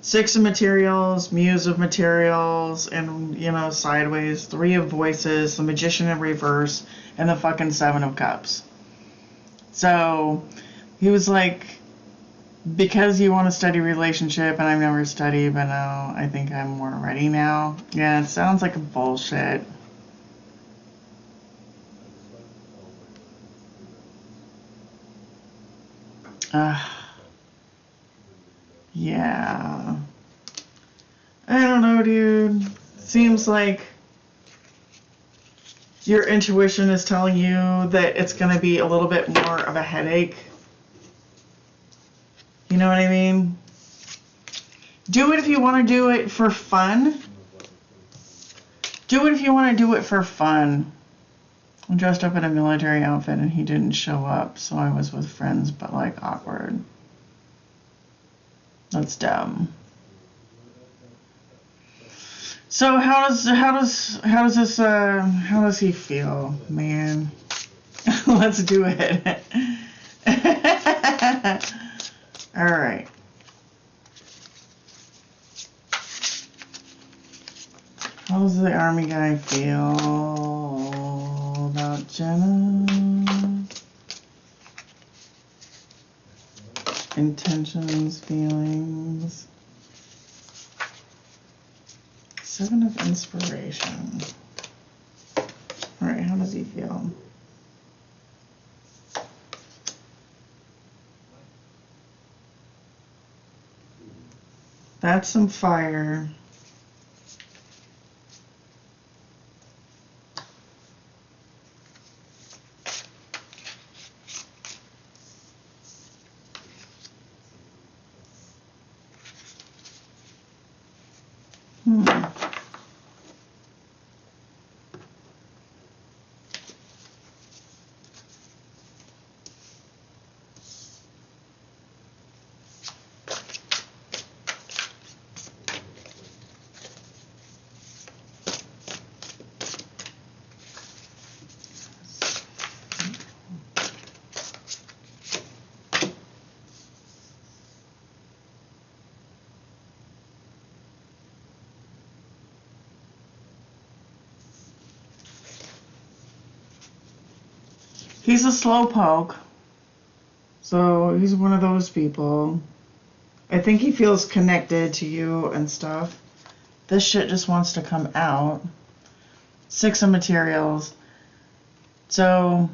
Six of materials, muse of materials, and, sideways, three of voices, the magician in reverse, and the fucking 7 of cups. So, he was like, because you want a steady relationship, and I've never studied, but now I think I'm more ready now. Yeah, it sounds like a bullshit. Yeah. I don't know, dude. Seems like your intuition is telling you that it's going to be a little bit more of a headache. You know what I mean? Do it if you want to do it for fun. Do it if you want to do it for fun. I'm dressed up in a military outfit and he didn't show up, so I was with friends, but like awkward. That's dumb. So how does he feel, man? Let's do it. All right. How does the army guy feel about Jenna? Intentions, feelings. 7 of inspiration. All right, how does he feel? That's some fire. He's a slowpoke, so he's one of those people. I think he feels connected to you and stuff. This shit just wants to come out. 6 of materials. So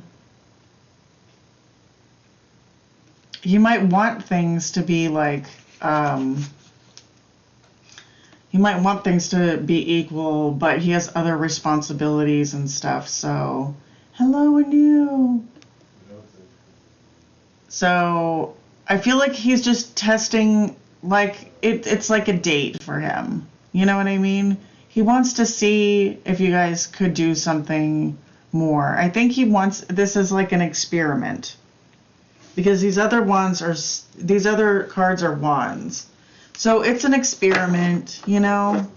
he might want things to be like, he might want things to be equal, but he has other responsibilities and stuff, so... Hello, Anu. So I feel like he's just testing, like it's like a date for him. You know what I mean? He wants to see if you guys could do something more. I think he wants this as like an experiment, because these other cards are wands. So it's an experiment, you know?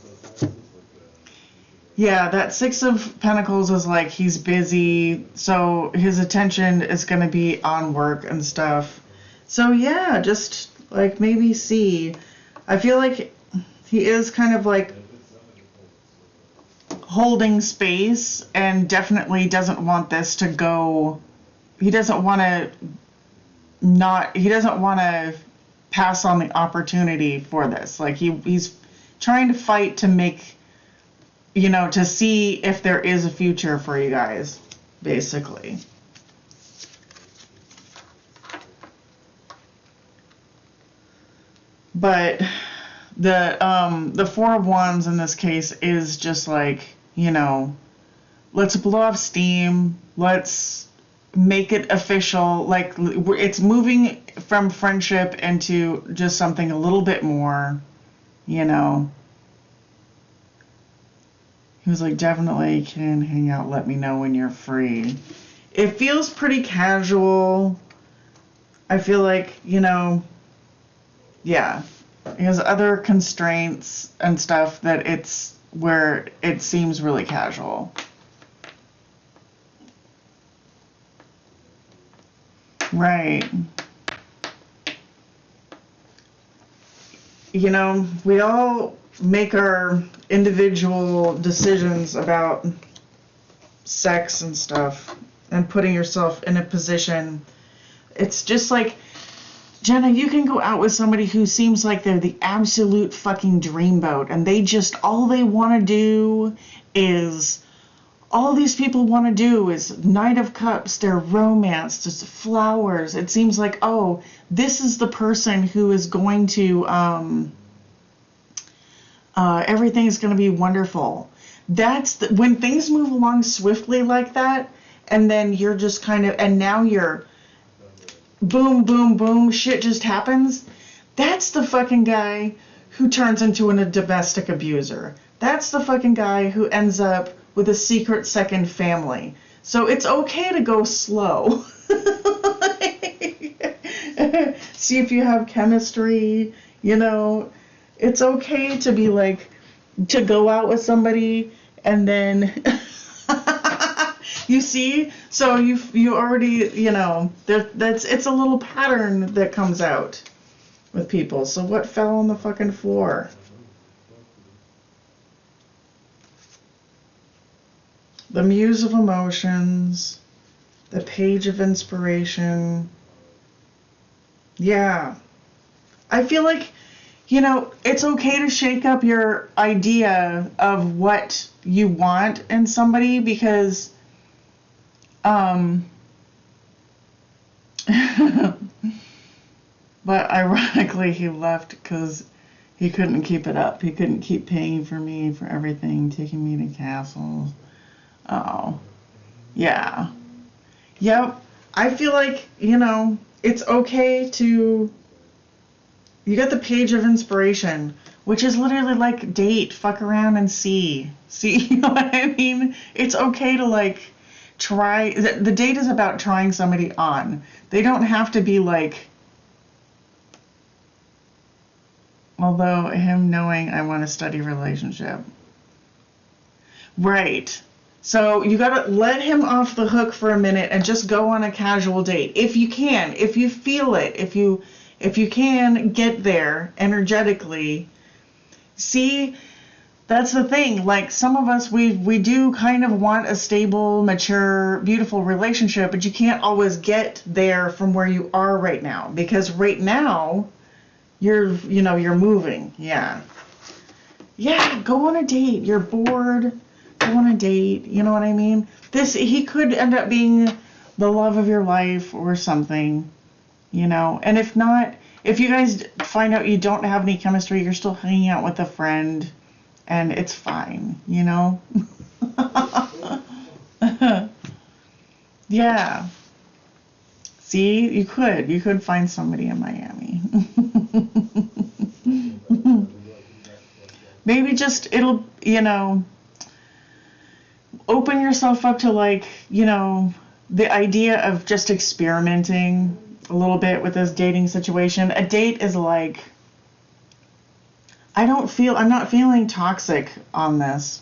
Yeah, that 6 of Pentacles is like he's busy, so his attention is going to be on work and stuff. So yeah, just like maybe see. I feel like he is kind of like holding space and definitely doesn't want this to go. He doesn't want to pass on the opportunity for this. Like he's trying to fight to make, to see if there is a future for you guys, basically. But the 4 of Wands in this case is just like, let's blow off steam. Let's make it official. Like, it's moving from friendship into just something a little bit more, He was like, definitely can hang out. Let me know when you're free. It feels pretty casual. I feel like, yeah. He has other constraints and stuff that it's where it seems really casual. Right. You know, we all make our individual decisions about sex and stuff and putting yourself in a position. It's just like, Jenna, you can go out with somebody who seems like they're the absolute fucking dreamboat, and they just, all they want to do is, all these people want to do is Knight of Cups, their romance, just flowers. It seems like, oh, this is the person who is going to, everything's going to be wonderful. When things move along swiftly like that, and then you're just kind of, and now you're, boom, boom, boom, shit just happens. That's the fucking guy who turns into a domestic abuser. That's the fucking guy who ends up with a secret second family. So it's okay to go slow. See if you have chemistry, you know. It's okay to be like, to go out with somebody and then you see, so you already, you know, it's a little pattern that comes out with people. So what fell on the fucking floor? The Muse of Emotions, the Page of Inspiration. Yeah. I feel like, you know, it's okay to shake up your idea of what you want in somebody because but ironically he left because he couldn't keep it up. He couldn't keep paying for me for everything, taking me to castles. Oh, yeah. Yep. I feel like, you know, it's okay to, you got the Page of Inspiration, which is literally like date, fuck around and see. See, you know what I mean? It's okay to like try, the date is about trying somebody on. They don't have to be like, although him knowing I want a steady relationship. Right. So you gotta let him off the hook for a minute and just go on a casual date. If you can, if you feel it, if you can get there energetically. See, that's the thing. Like some of us, we do kind of want a stable, mature, beautiful relationship, but you can't always get there from where you are right now because right now you're moving. Yeah. Yeah, go on a date. You're bored. Go on a date. You know what I mean? He could end up being the love of your life or something, you know. And if not, if you guys find out you don't have any chemistry, you're still hanging out with a friend, and it's fine, you know. Yeah. See, you could find somebody in Miami. Maybe just it'll, you know, open yourself up to like, you know, the idea of just experimenting a little bit with this dating situation. A date is like, I'm not feeling toxic on this.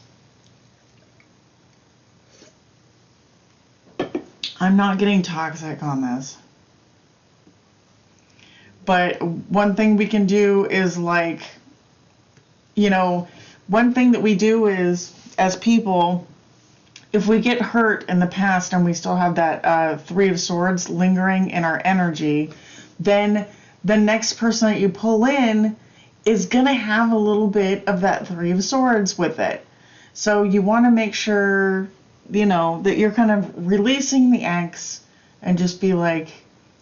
I'm not getting toxic on this. But one thing we can do is like, you know, one thing that we do is, as people, if we get hurt in the past and we still have that Three of Swords lingering in our energy, then the next person that you pull in is going to have a little bit of that Three of Swords with it. So you want to make sure, you know, that you're kind of releasing the ex and just be like,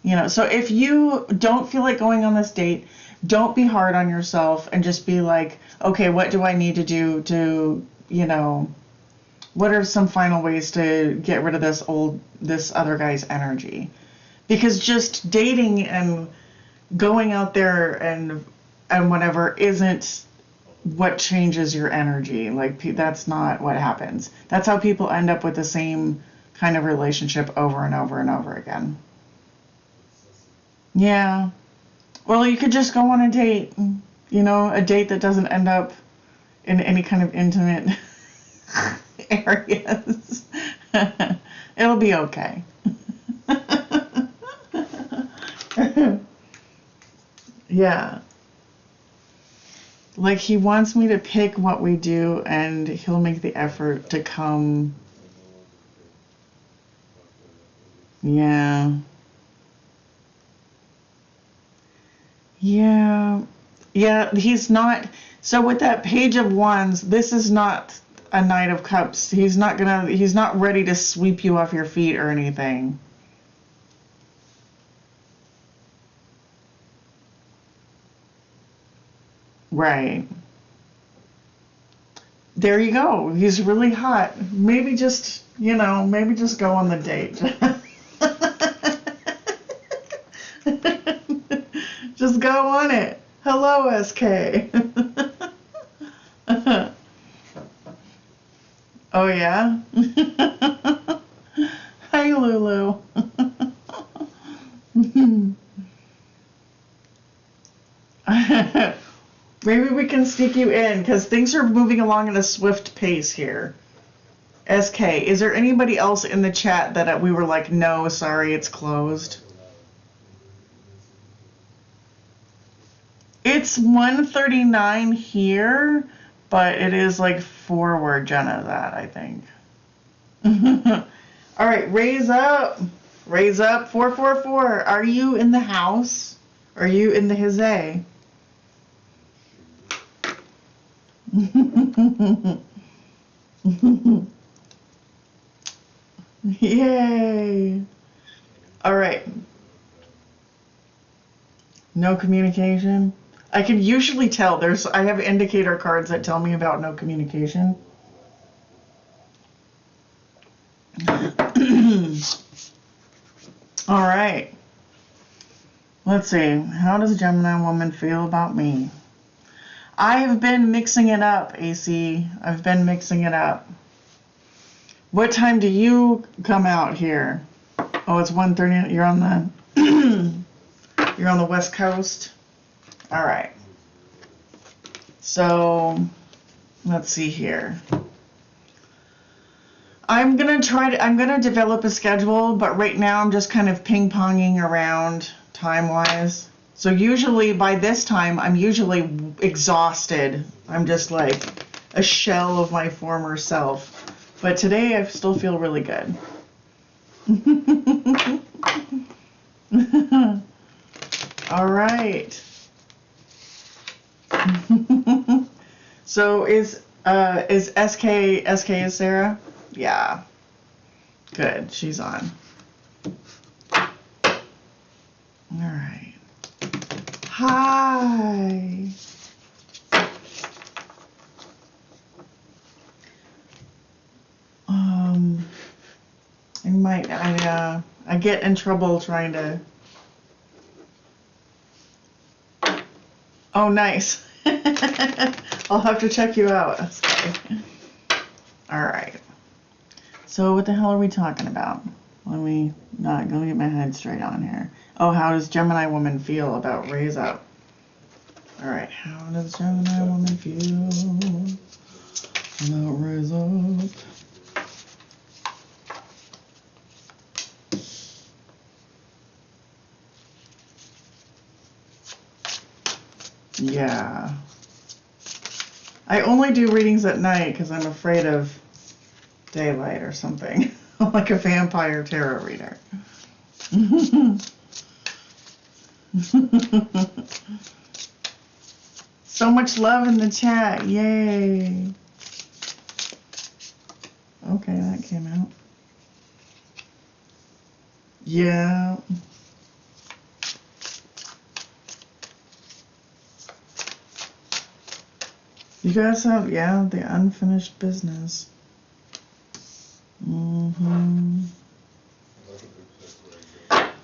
you know, so if you don't feel like going on this date, don't be hard on yourself and just be like, okay, what do I need to do to, you know, what are some final ways to get rid of this other guy's energy? Because just dating and going out there and whatever isn't what changes your energy. Like, that's not what happens. That's how people end up with the same kind of relationship over and over and over again. Yeah. Well, you could just go on a date. You know, a date that doesn't end up in any kind of intimate areas. It'll be okay. Yeah. Like, he wants me to pick what we do, and he'll make the effort to come. Yeah. Yeah. Yeah, he's not. So with that page of wands, this is not a knight of cups. He's not ready to sweep you off your feet or anything. Right. There you go. He's really hot. Maybe just, maybe just go on the date. Just go on it. Hello, SK. Oh, yeah? Hi, Lulu. Maybe we can sneak you in, because things are moving along at a swift pace here. SK, is there anybody else in the chat that we were like, no, sorry, it's closed? It's 1:39 here, but it is like forward Jenna that, I think. All right, raise up. Raise up, 444. Are you in the house? Are you in the hizay? Yay. All right. No communication. I can usually tell. I have indicator cards that tell me about no communication. All right. Let's see. How does Gemini woman feel about me? I have been mixing it up, AC. I've been mixing it up. What time do you come out here? Oh, it's 1:30. You're on the you're on the West Coast. All right. So, let's see here. I'm going to develop a schedule, but right now I'm just kind of ping-ponging around time-wise. So usually by this time, I'm usually exhausted. I'm just like a shell of my former self. But today I still feel really good. All right. So is SK is Sarah? Yeah. Good. She's on. All right. Hi. I get in trouble trying to. Oh, nice. I'll have to check you out. Okay. All right. So what the hell are we talking about? Let me get my head straight on here. Oh, how does Gemini woman feel about raise up? All right. How does Gemini woman feel about raise up? Yeah. I only do readings at night because I'm afraid of daylight or something. Like a vampire tarot reader. So much love in the chat. Yay. Okay, that came out. Yeah. You guys have, the unfinished business.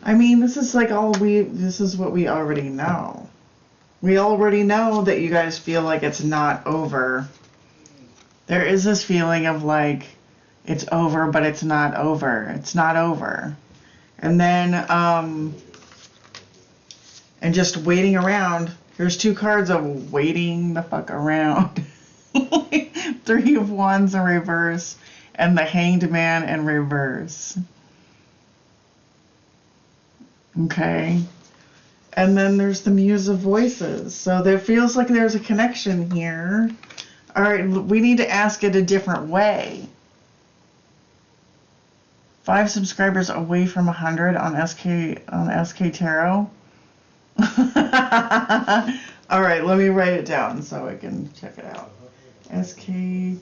I mean, this is what we already know. We already know that you guys feel like it's not over. There is this feeling of like, it's over, but it's not over. It's not over. And then, and just waiting around. Here's 2 cards of waiting the fuck around. 3 of Wands in reverse and the Hanged Man in reverse. Okay. And then there's the Muse of Voices. So there feels like there's a connection here. All right, we need to ask it a different way. 5 subscribers away from 100 on SK Tarot. All right, let me write it down so I can check it out. SK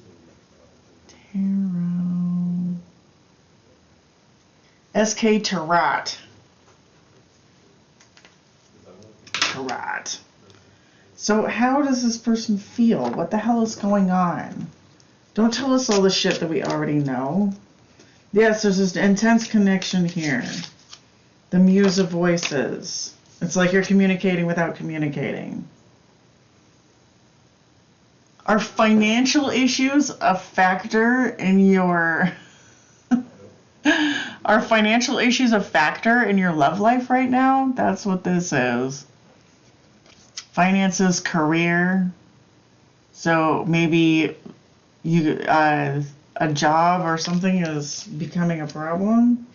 Tarot. SK Tarot. Tarot. So how does this person feel? What the hell is going on? Don't tell us all the shit that we already know. Yes, there's this intense connection here. The Muse of Voices. It's like you're communicating without communicating. Are financial issues a factor in your... Are financial issues a factor in your love life right now? That's what this is. Finances, career. So maybe you a job or something is becoming a problem.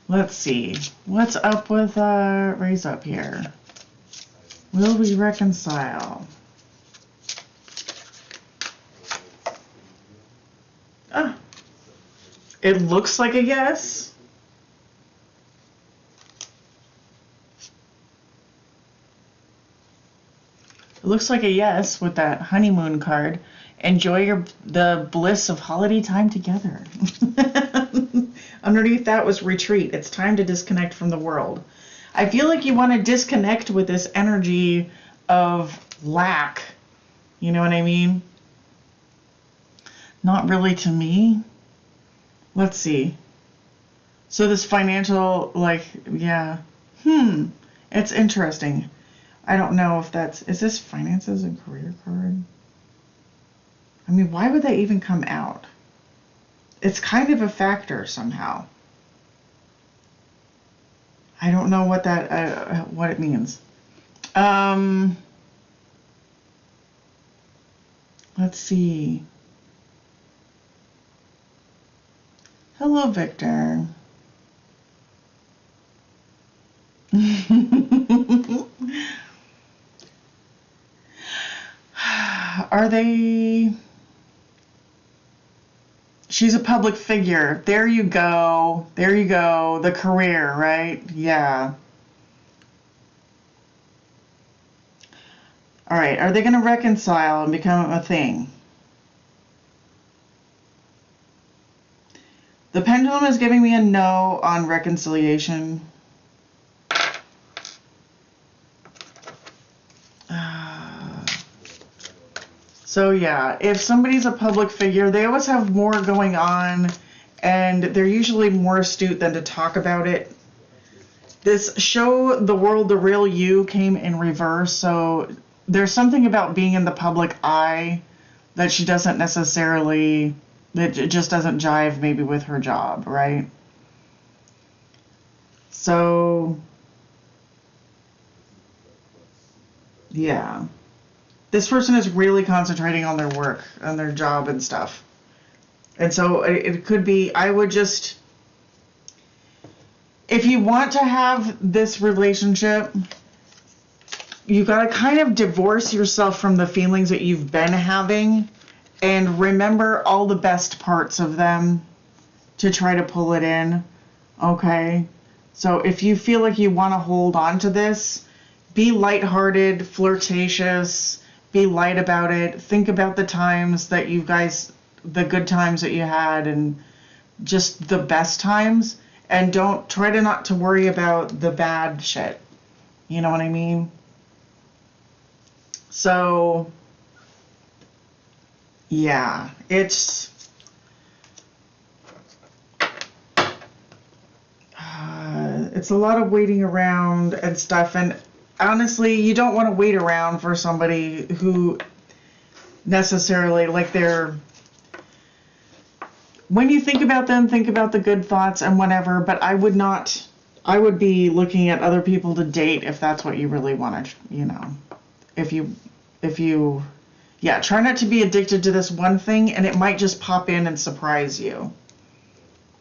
Let's see. What's up with Raise Up here? Will we reconcile? Ah. It looks like a yes. It looks like a yes with that honeymoon card. Enjoy the bliss of holiday time together. Underneath that was retreat. It's time to disconnect from the world. I feel like you want to disconnect with this energy of lack. You know what I mean? Not really to me. Let's see. So this financial, like, yeah. It's interesting. I don't know if that's... Is this finances and career card? I mean, why would that even come out? It's kind of a factor somehow. I don't know what that what it means. Let's see. Hello, Victor. Are they... She's a public figure. There you go. There you go. The career, right? Yeah. All right. Are they going to reconcile and become a thing? The pendulum is giving me a no on reconciliation. So yeah, if somebody's a public figure, they always have more going on, and they're usually more astute than to talk about it. This show the world the real you came in reverse, so there's something about being in the public eye that she doesn't necessarily, that it just doesn't jive maybe with her job, right? So yeah. This person is really concentrating on their work, on their job and stuff. And so it could be, I would just, if you want to have this relationship, you've got to kind of divorce yourself from the feelings that you've been having and remember all the best parts of them to try to pull it in. Okay? So if you feel like you want to hold on to this, be lighthearted, flirtatious, be light about it. Think about the times that you guys, the good times that you had and just the best times. And don't try to not to worry about the bad shit. You know what I mean? So, yeah, it's a lot of waiting around and stuff. And honestly, you don't want to wait around for somebody who necessarily, like, they're... When you think about them, think about the good thoughts and whatever, but I would not I would be looking at other people to date if that's what you really wanted, you know. If you, yeah, try not to be addicted to this one thing, and it might just pop in and surprise you.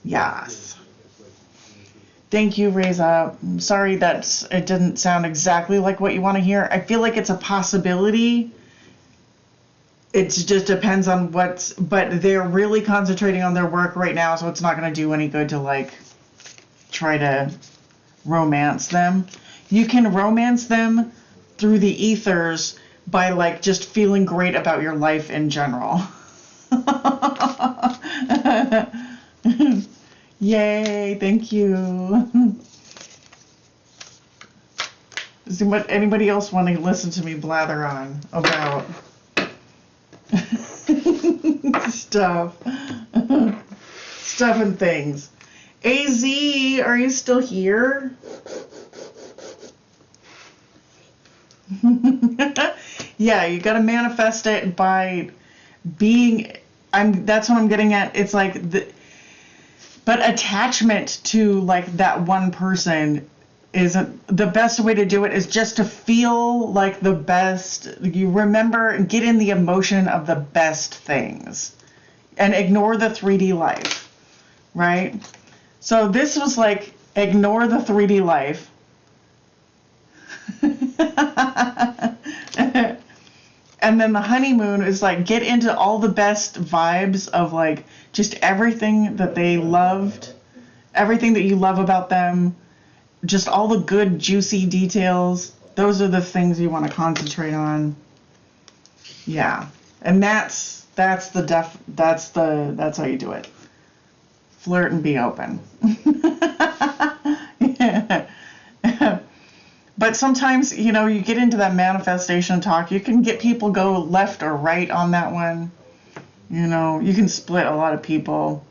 Yes. Thank you, Reza. I'm sorry that it didn't sound exactly like what you want to hear. I feel like it's a possibility. It just depends on but they're really concentrating on their work right now, so it's not going to do any good to like try to romance them. You can romance them through the ethers by like just feeling great about your life in general. Yay, thank you. Does anybody else want to listen to me blather on about stuff? Stuff and things. AZ, are you still here? Yeah, you got to manifest it by being. That's what I'm getting at. It's like but attachment to like that one person isn't the best way to do it. Is just to feel like the best. You remember, get in the emotion of the best things, and ignore the 3D life, right? So this was like ignore the 3D life. And then the honeymoon is like get into all the best vibes of like just everything that they loved, everything that you love about them, just all the good juicy details. Those are the things you want to concentrate on. Yeah. And that's how you do it. Flirt and be open. Yeah. But sometimes, you know, you get into that manifestation talk, you can get people go left or right on that one. You know, you can split a lot of people.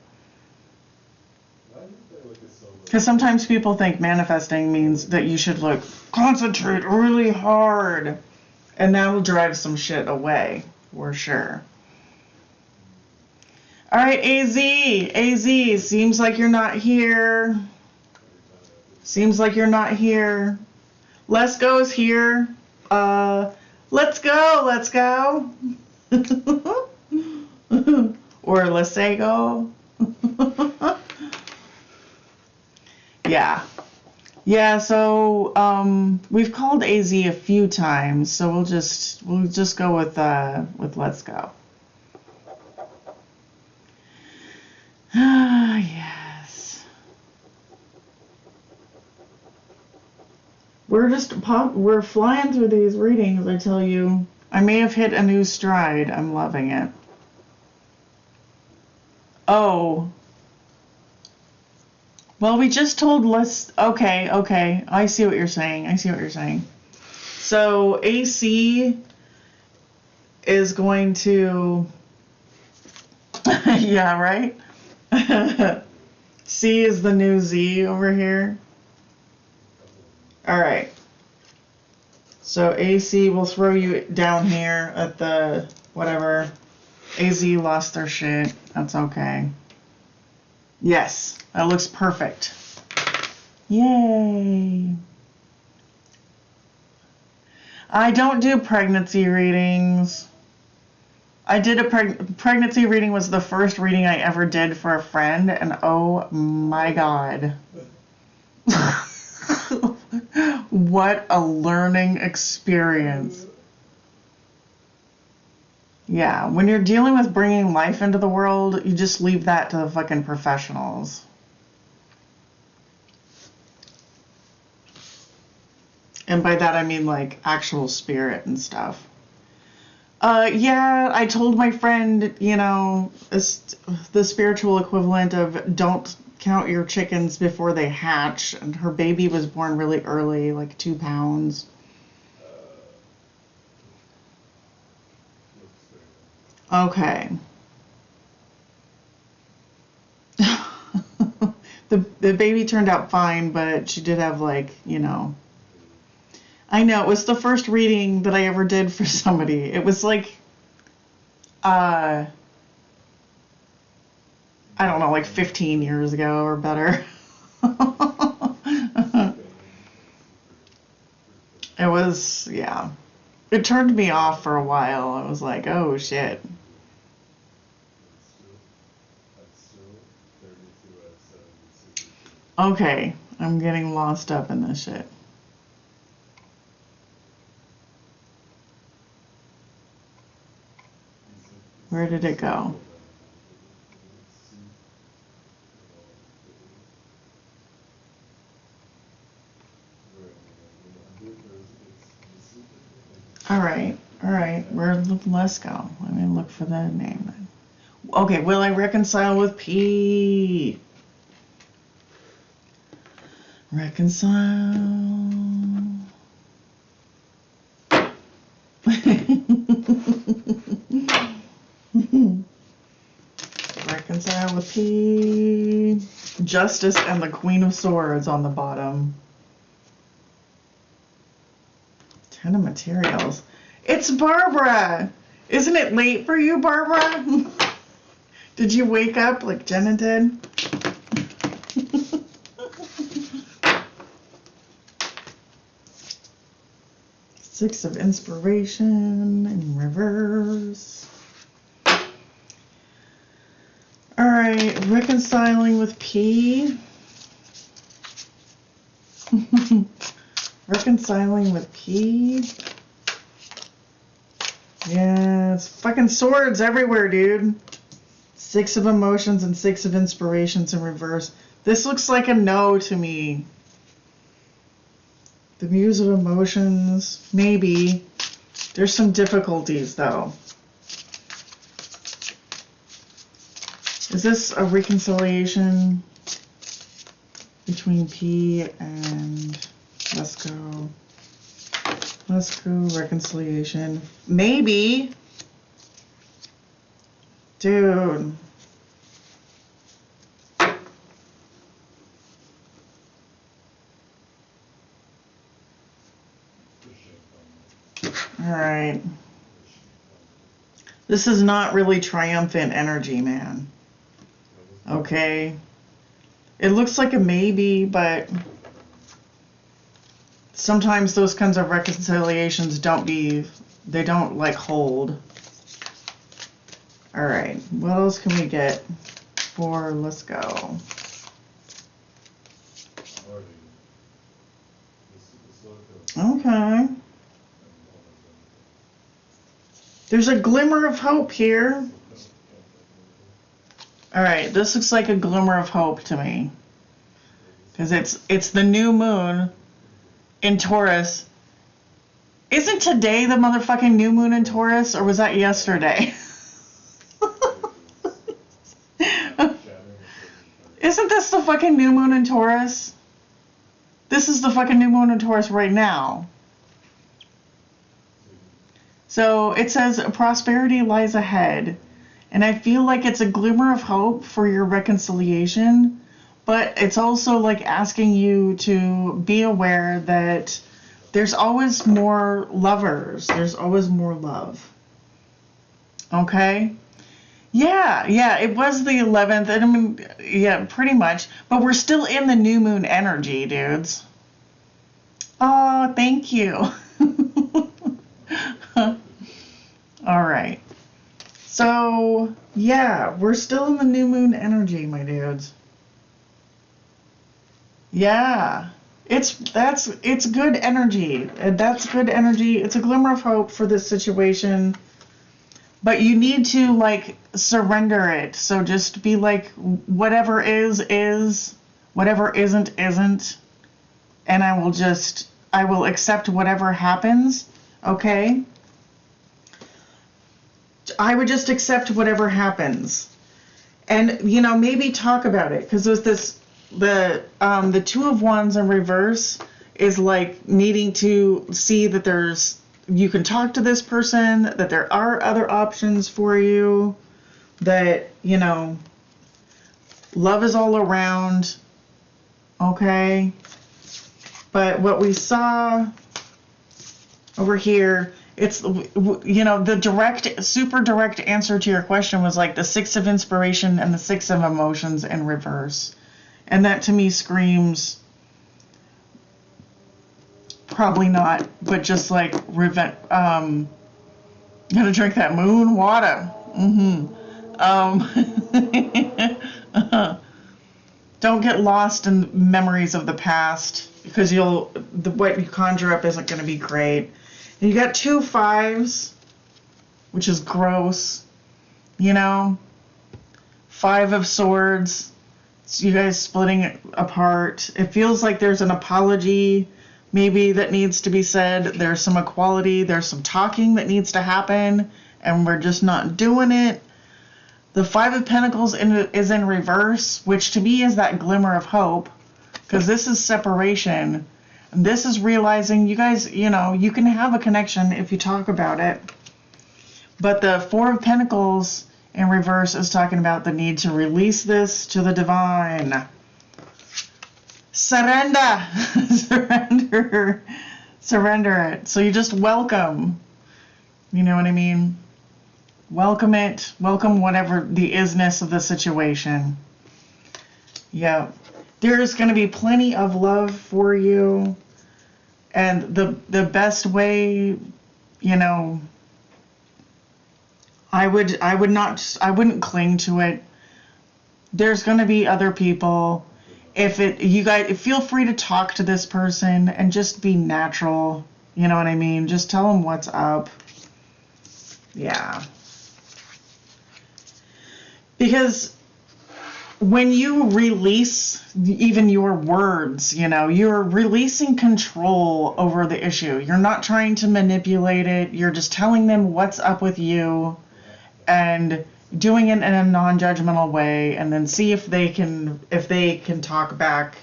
Because sometimes people think manifesting means that you should like concentrate really hard. And that will drive some shit away, for sure. All right, AZ, seems like you're not here. Seems like you're not here. Let's Go's here. Let's go. Or let's say go. Yeah. Yeah, so we've called AZ a few times, so we'll just go with let's go. Ah, yes. We're flying through these readings, I tell you. I may have hit a new stride. I'm loving it. Oh. Well, we just told okay. I see what you're saying. So AC is going to yeah, right? C is the new Z over here. All right. So AC will throw you down here at the whatever. AZ lost their shit. That's okay. Yes, that looks perfect. Yay. I don't do pregnancy readings. I did a pregnancy reading was the first reading I ever did for a friend, and oh my god. What a learning experience. Yeah, when you're dealing with bringing life into the world, you just leave that to the fucking professionals. And by that I mean like actual spirit and stuff. Yeah, I told my friend, you know, the spiritual equivalent of don't count your chickens before they hatch, and her baby was born really early, like 2 pounds. Okay. The baby turned out fine, but she did have like, you know. I know, it was the first reading that I ever did for somebody. It was like, I don't know, like 15 years ago or better. was, yeah. It turned me off for a while. I was like, oh shit. Okay, I'm getting lost up in this shit. Where did it go? All right. Let's go. Let me look for the name then. Okay, will I reconcile with P? Reconcile. Reconcile with P. Justice and the Queen of Swords on the bottom. Ten of Materials. It's Barbara! Isn't it late for you, Barbara? Did you wake up like Jenna did? Six of Inspiration in reverse. All right, reconciling with P. Reconciling with P. Yeah, it's fucking swords everywhere, dude. Six of Emotions and Six of Inspirations in reverse. This looks like a no to me. The Muse of Emotions, maybe. There's some difficulties, though. Is this a reconciliation between P and let's go reconciliation? Maybe. Dude. All right. This is not really triumphant energy, man. Okay. It looks like a maybe, but sometimes those kinds of reconciliations they don't like hold. All right. What else can we get for let's go? Okay. There's a glimmer of hope here. All right, this looks like a glimmer of hope to me. Because it's the new moon in Taurus. Isn't today the motherfucking new moon in Taurus, or was that yesterday? Isn't this the fucking new moon in Taurus? This is the fucking new moon in Taurus right now. So it says prosperity lies ahead. And I feel like it's a glimmer of hope for your reconciliation. But it's also like asking you to be aware that there's always more lovers. There's always more love. Okay? Yeah, it was the 11th. And I mean, yeah, pretty much. But we're still in the new moon energy, dudes. Oh, thank you. All right. So, yeah, we're still in the new moon energy, my dudes. Yeah. It's good energy. That's good energy. It's a glimmer of hope for this situation. But you need to like surrender it. So just be like whatever is, whatever isn't. And I will accept whatever happens, okay? I would just accept whatever happens. And, you know, maybe talk about it. Because there's the Two of Wands in reverse is like needing to see that you can talk to this person, that there are other options for you, that, you know, love is all around, okay? But what we saw over here, it's, you know, the super direct answer to your question was like the Six of Inspiration and the Six of Emotions in reverse. And that to me screams Probably not, but just like gotta drink that moon water. Don't get lost in memories of the past because what you conjure up isn't going to be great. And you got 2 5s, which is gross. 5 of Swords. It's you guys splitting apart. It feels like there's an apology maybe that needs to be said. There's some equality. There's some talking that needs to happen, and we're just not doing it. The 5 of Pentacles is in reverse, which to me is that glimmer of hope, because this is separation. And this is realizing you guys, you can have a connection if you talk about it. But the 4 of Pentacles in reverse is talking about the need to release this to the divine. Surrender. Surrender it. So you just welcome. You know what I mean? Welcome it. Welcome whatever the isness of the situation. Yeah. There's going to be plenty of love for you. And the best way, I wouldn't cling to it. There's going to be other people. You guys feel free to talk to this person and just be natural. You know what I mean? Just tell them what's up. Yeah. Because when you release even your words, you're releasing control over the issue. You're not trying to manipulate it. You're just telling them what's up with you and doing it in a non-judgmental way, and then see if they can talk back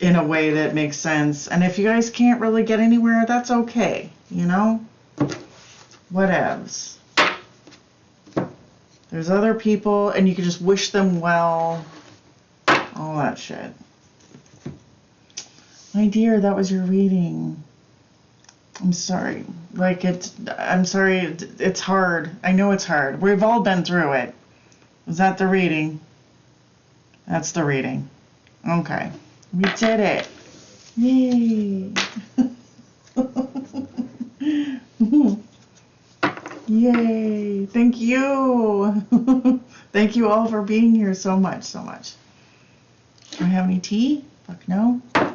in a way that makes sense. And if you guys can't really get anywhere, that's okay, Whatevs. There's other people, and you can just wish them well. All that shit. My dear, that was your reading. I'm sorry. I'm sorry. It's hard. I know it's hard. We've all been through it. Was that the reading? That's the reading. Okay. We did it. Yay. Yay. Thank you. Thank you all for being here so much, so much. Do I have any tea? Fuck no. I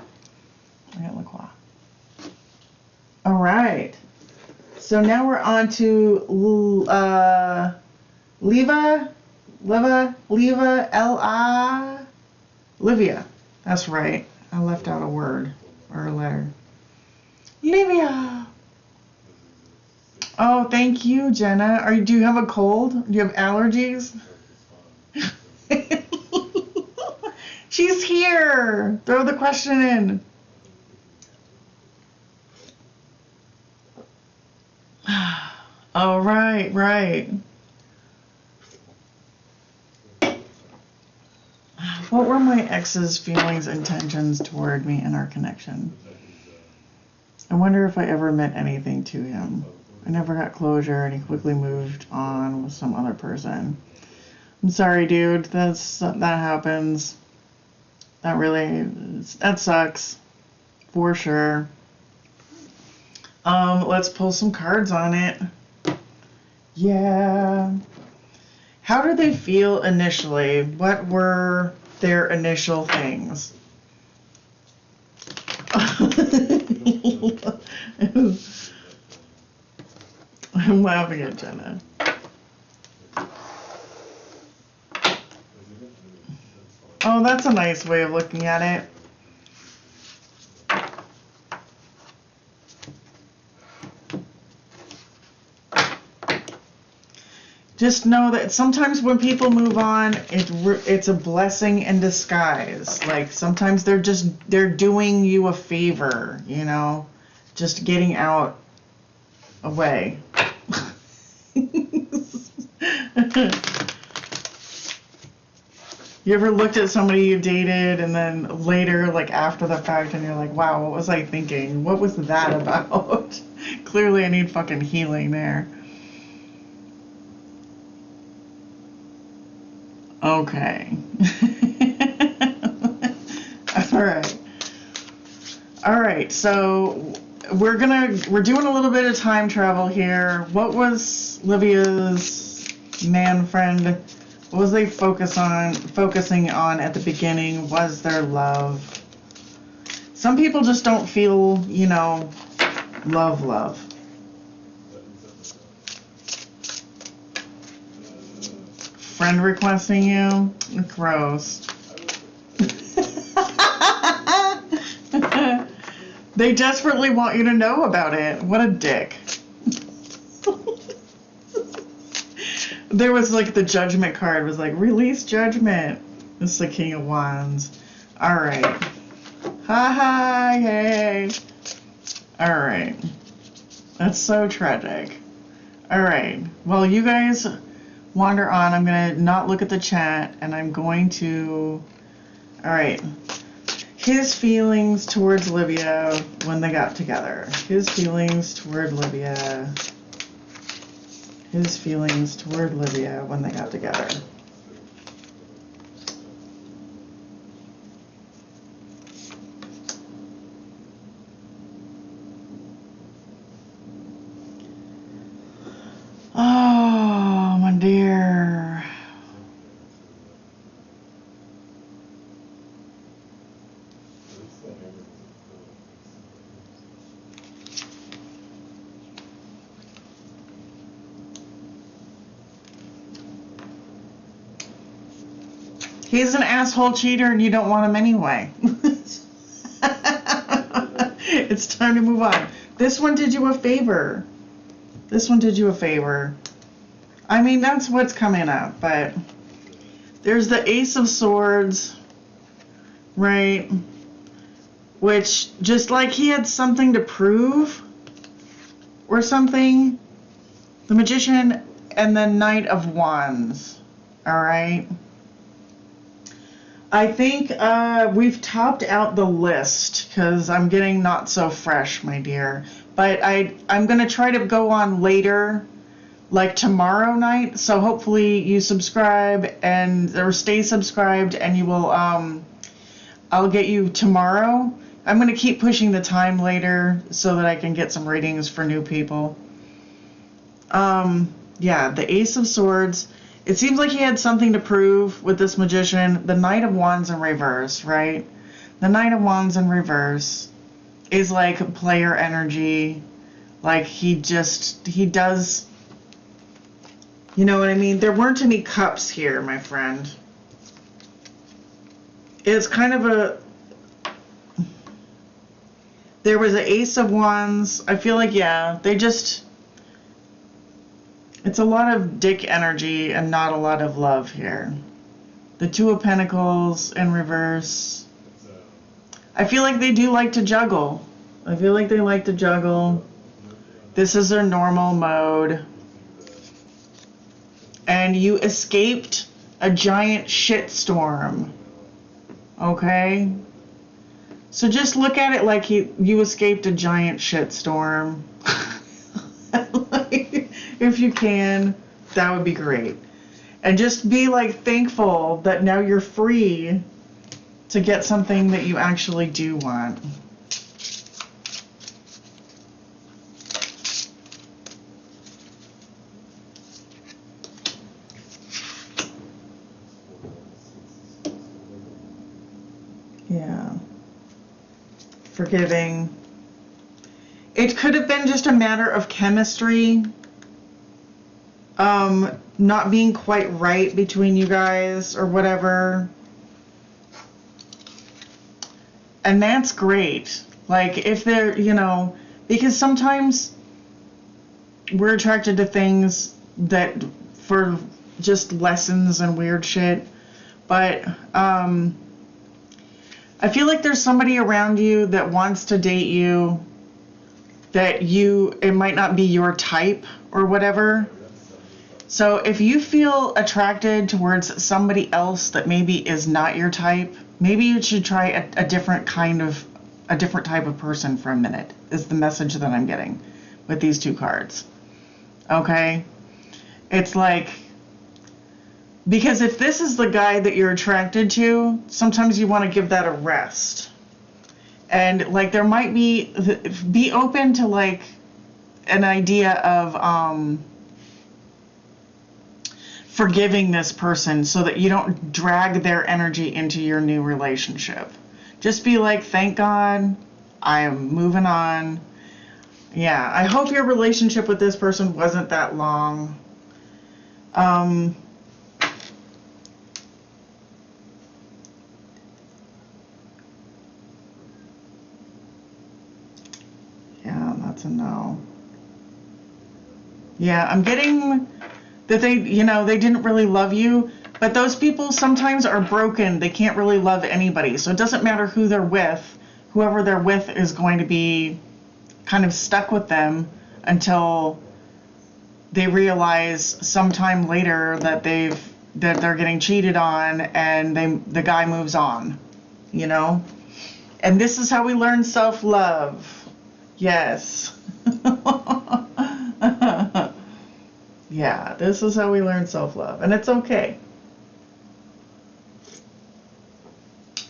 got La Croix. All right. So now we're on to Livia. That's right. I left out a word or a letter. Livia. Oh, thank you, Jenna. Do you have a cold? Do you have allergies? She's here. Throw the question in. Oh, right. What were my ex's feelings, intentions toward me and our connection? I wonder if I ever meant anything to him. I never got closure, and he quickly moved on with some other person. I'm sorry, dude. That happens. That sucks. For sure. Let's pull some cards on it. Yeah. How did they feel initially? What were their initial things? I'm laughing at Jenna. Oh, that's a nice way of looking at it. Just know that sometimes when people move on, it's a blessing in disguise. Like sometimes they're doing you a favor, just getting out away. You ever looked at somebody you dated and then later, like after the fact, and you're like, wow, what was I thinking? What was that about? Clearly I need fucking healing there. Okay. All right. All right, so we're doing a little bit of time travel here. What was Livia's man friend? What was they focusing on at the beginning? Was their love? Some people just don't feel, love. Friend requesting you? Gross. They desperately want you to know about it. What a dick. There was like the judgment card was like, release judgment. It's the King of Wands. Alright. Hi, hey. Alright. That's so tragic. Alright. Well, you guys wander on. I'm going to not look at the chat, and I'm going to... Alright. His feelings towards Livia when they got together. His feelings toward Livia. His feelings toward Livia when they got together. Oh, my dear. He's an asshole cheater and you don't want him anyway. It's time to move on. This one did you a favor. This one did you a favor. I mean, that's what's coming up, but there's the Ace of Swords, right? Which, just like he had something to prove or something. The Magician and the Knight of Wands, all right? I think we've topped out the list because I'm getting not so fresh, my dear. But I'm going to try to go on later, like tomorrow night. So hopefully you subscribe or stay subscribed, and you will. I'll get you tomorrow. I'm going to keep pushing the time later so that I can get some ratings for new people. Yeah, the Ace of Swords. It seems like he had something to prove with this Magician. The Knight of Wands in reverse, right? The Knight of Wands in reverse is like player energy. Like he does, you know what I mean? There weren't any cups here, my friend. It's kind of there was an Ace of Wands. I feel like, yeah, it's a lot of dick energy and not a lot of love here. The Two of Pentacles in reverse. I feel like they do like to juggle. I feel like they like to juggle. This is their normal mode. And you escaped a giant shitstorm. Okay? So just look at it like you escaped a giant shitstorm. If you can, that would be great. And just be like thankful that now you're free to get something that you actually do want. Yeah. Forgiving. It could have been just a matter of chemistry. Not being quite right between you guys or whatever. And that's great. Like, if they're, because sometimes we're attracted to things that for just lessons and weird shit. But, I feel like there's somebody around you that wants to date you, that it might not be your type or whatever. So if you feel attracted towards somebody else that maybe is not your type, maybe you should try a different type of person for a minute, is the message that I'm getting with these two cards. Okay? It's like, because if this is the guy that you're attracted to, sometimes you want to give that a rest. And like there might be open to like an idea of forgiving this person so that you don't drag their energy into your new relationship. Just be like, thank God, I am moving on. Yeah, I hope your relationship with this person wasn't that long. Yeah, that's a no. Yeah, I'm getting that they, they didn't really love you, but those people sometimes are broken. They can't really love anybody. So it doesn't matter who they're with. Whoever they're with is going to be kind of stuck with them until they realize sometime later that they're getting cheated on and the guy moves on, And this is how we learn self-love. Yes. Yeah, this is how we learn self-love, and it's okay.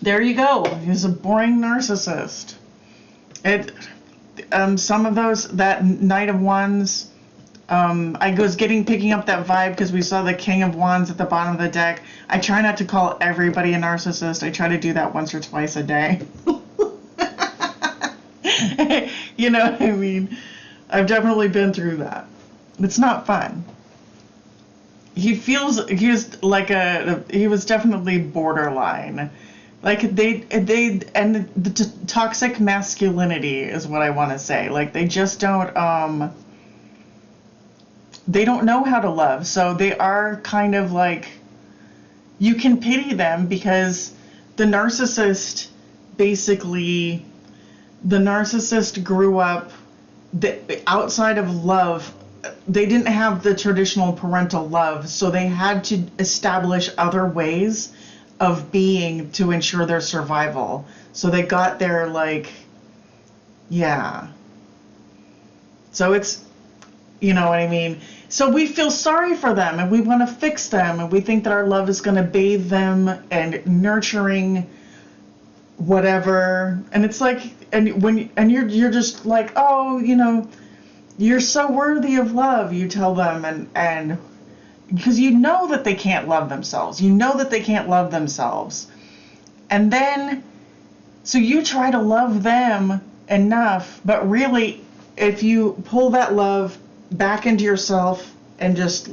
There you go. He's a boring narcissist. Some of those, that Knight of Wands, I was picking up that vibe because we saw the King of Wands at the bottom of the deck. I try not to call everybody a narcissist. I try to do that once or twice a day. You know what I mean? I've definitely been through that. It's not fun. He was definitely borderline. Like and the toxic masculinity is what I want to say. Like they just don't know how to love. So they are kind of like, you can pity them because the narcissist grew up outside of love. They didn't have the traditional parental love, so they had to establish other ways of being to ensure their survival. So they got their So it's, you know what I mean? So we feel sorry for them and we want to fix them and we think that our love is going to bathe them and nurturing whatever. And it's like, and you're just like, oh, you're so worthy of love, you tell them, and because you know that they can't love themselves. And then, so you try to love them enough, but really, if you pull that love back into yourself and just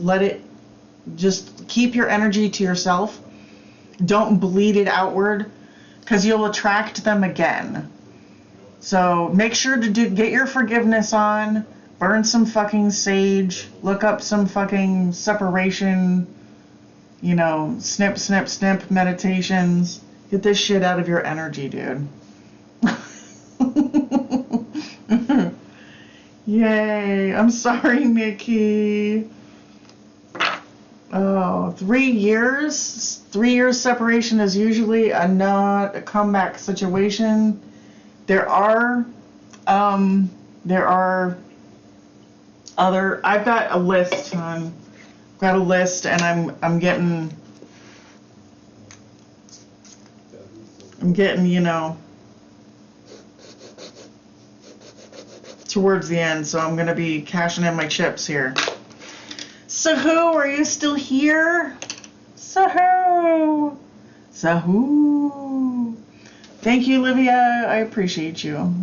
keep your energy to yourself, don't bleed it outward, because you'll attract them again. So make sure to get your forgiveness on. Burn some fucking sage, look up some fucking separation, snip, snip, snip meditations. Get this shit out of your energy, dude. Yay, I'm sorry, Nikki. Oh, 3 years? 3 years separation is usually not a comeback situation. There are other, I've got a list, and I'm getting towards the end, so I'm gonna be cashing in my chips here. Sahu, are you still here? Sahu. Thank you, Livia. I appreciate you.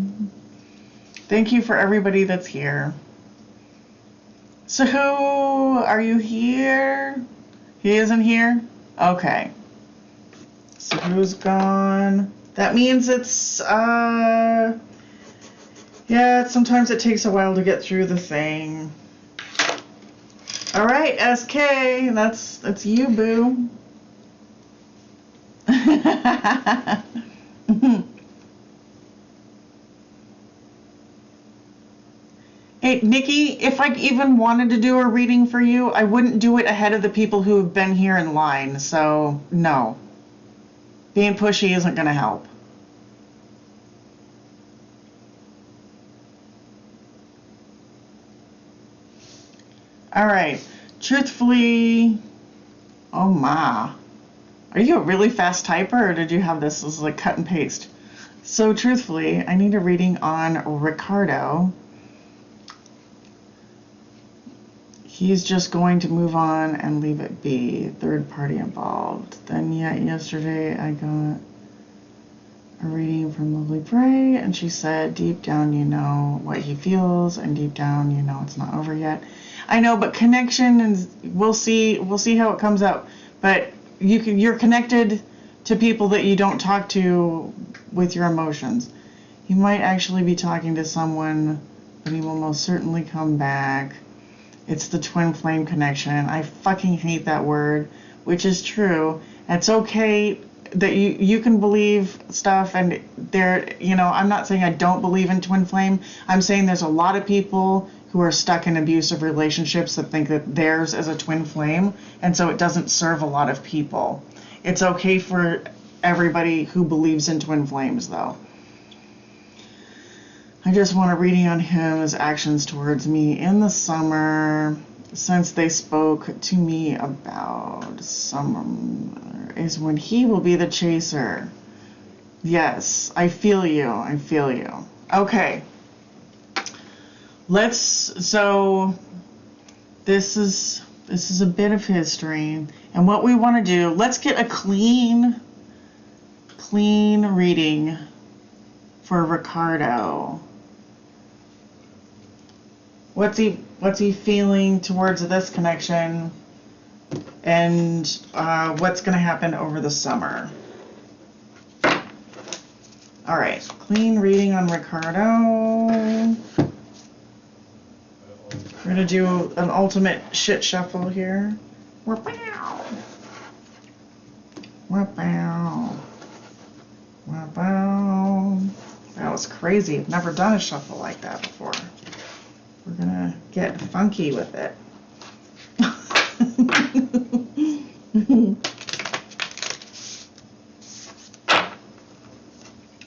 Thank you for everybody that's here. Sahu, are you here? He isn't here? Okay. Sahu's gone. That means it's, sometimes it takes a while to get through the thing. All right, SK, that's you, boo. Hey, Nikki, if I even wanted to do a reading for you, I wouldn't do it ahead of the people who have been here in line, so no. Being pushy isn't going to help. All right, truthfully, oh my. Are you a really fast typer, or did you have this as like cut and paste? So truthfully, I need a reading on Ricardo. He's just going to move on and leave it be. Third party involved. Then yet yesterday I got a reading from Lovely Bray, and she said deep down you know what he feels, and deep down you know it's not over yet. I know, but connection, and we'll see how it comes out. But you're connected to people that you don't talk to with your emotions. You might actually be talking to someone, but he will most certainly come back. It's the twin flame connection. I fucking hate that word, which is true. It's okay that you can believe stuff, and there, I'm not saying I don't believe in twin flame. I'm saying there's a lot of people who are stuck in abusive relationships that think that theirs is a twin flame, and so it doesn't serve a lot of people. It's okay for everybody who believes in twin flames, though. I just want a reading on him, his actions towards me in the summer, since they spoke to me about summer is when he will be the chaser. Yes, I feel you. Okay. So this is a bit of history, and what we want to do, let's get a clean reading for Ricardo. What's he feeling towards this connection, and what's going to happen over the summer? All right, clean reading on Ricardo. We're going to do an ultimate shit shuffle here. Wow. That was crazy. I've never done a shuffle like that before. We're gonna get funky with it.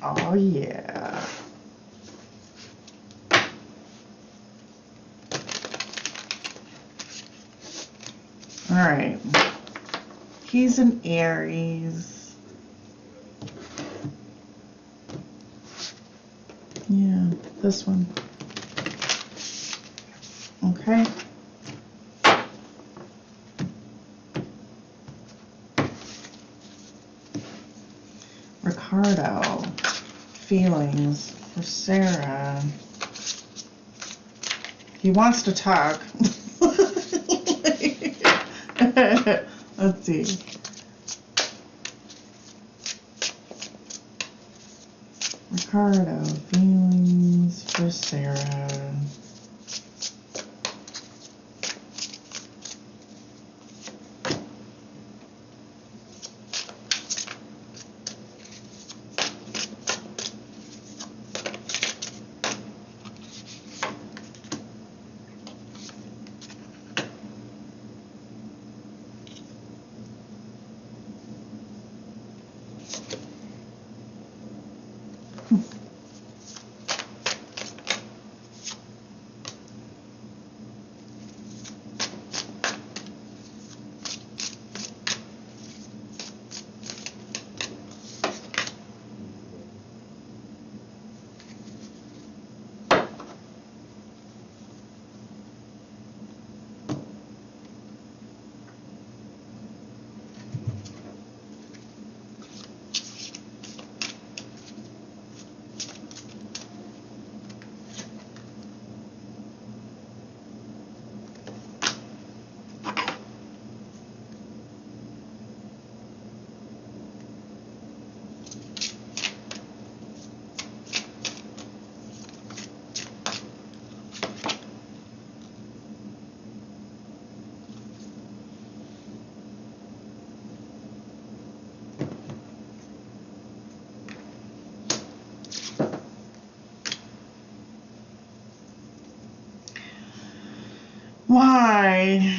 Oh yeah. All right. He's an Aries. Yeah, this one. Okay. Ricardo, feelings for Sarah. He wants to talk. Let's see. Ricardo, feelings for Sarah. Why?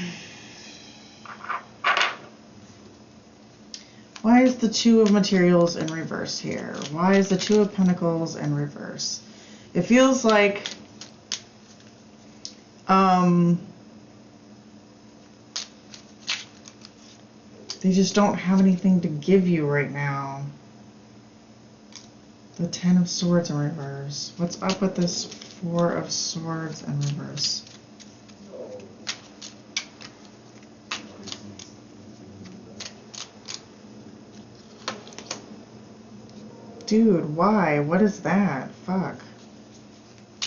Why is the Two of Materials in reverse here? Why is the Two of Pentacles in reverse? It feels like they just don't have anything to give you right now. The 10 of Swords in reverse. What's up with this 4 of Swords in reverse? Dude, why? What is that? Fuck.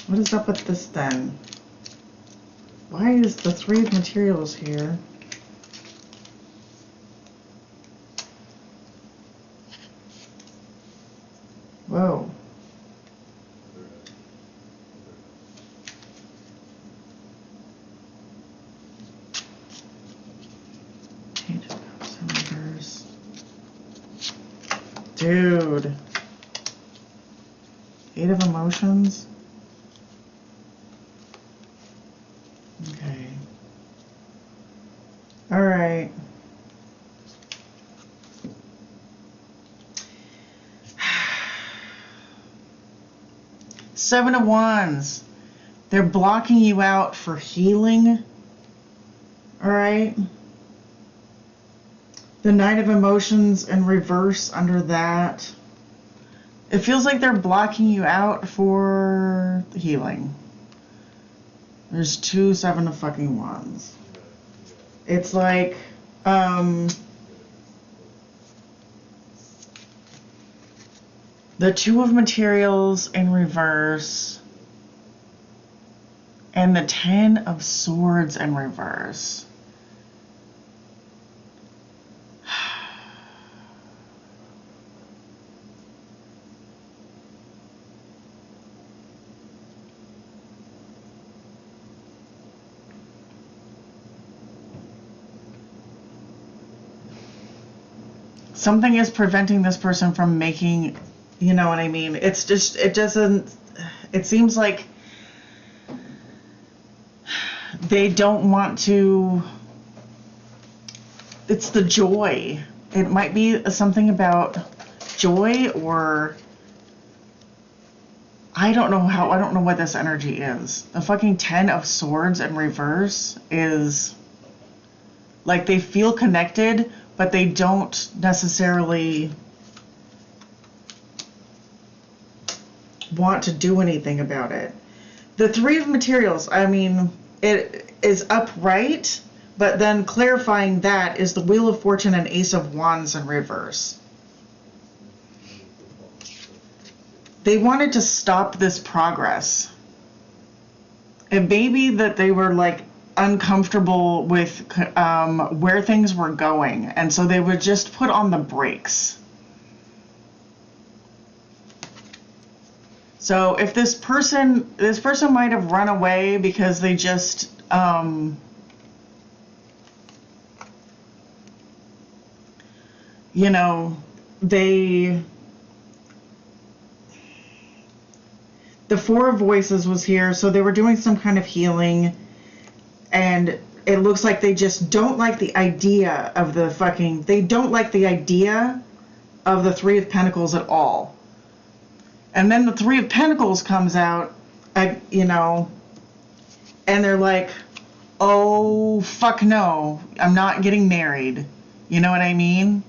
What is up with this then? Why is the 3 of materials here? Whoa. Page of Cups in reverse. Dude. 8 of emotions? Okay. Alright. Seven of Wands. They're blocking you out for healing. Alright. The Knight of Emotions in reverse under that. It feels like they're blocking you out for healing. There's 2 7 of fucking Wands. It's like, the 2 of materials in reverse and the 10 of Swords in reverse. Something is preventing this person from making, you know what I mean? It's just, it doesn't, it seems like they don't want to, it's the joy. It might be something about joy, or I don't know what this energy is. The fucking 10 of Swords in reverse is like they feel connected, but they don't necessarily want to do anything about it. The 3 of materials, I mean, it is upright, but then clarifying that is the Wheel of Fortune and Ace of Wands in reverse. They wanted to stop this progress. It may be that they were like uncomfortable with where things were going, and so they would just put on the brakes. So if this person might have run away because they just you know, the 4 of Voices was here, so they were doing some kind of healing. And it looks like they just don't like the idea of the fucking, they don't like the idea of the 3 of Pentacles at all. And then the 3 of Pentacles comes out, you know, and they're like, oh, fuck no, I'm not getting married. You know what I mean?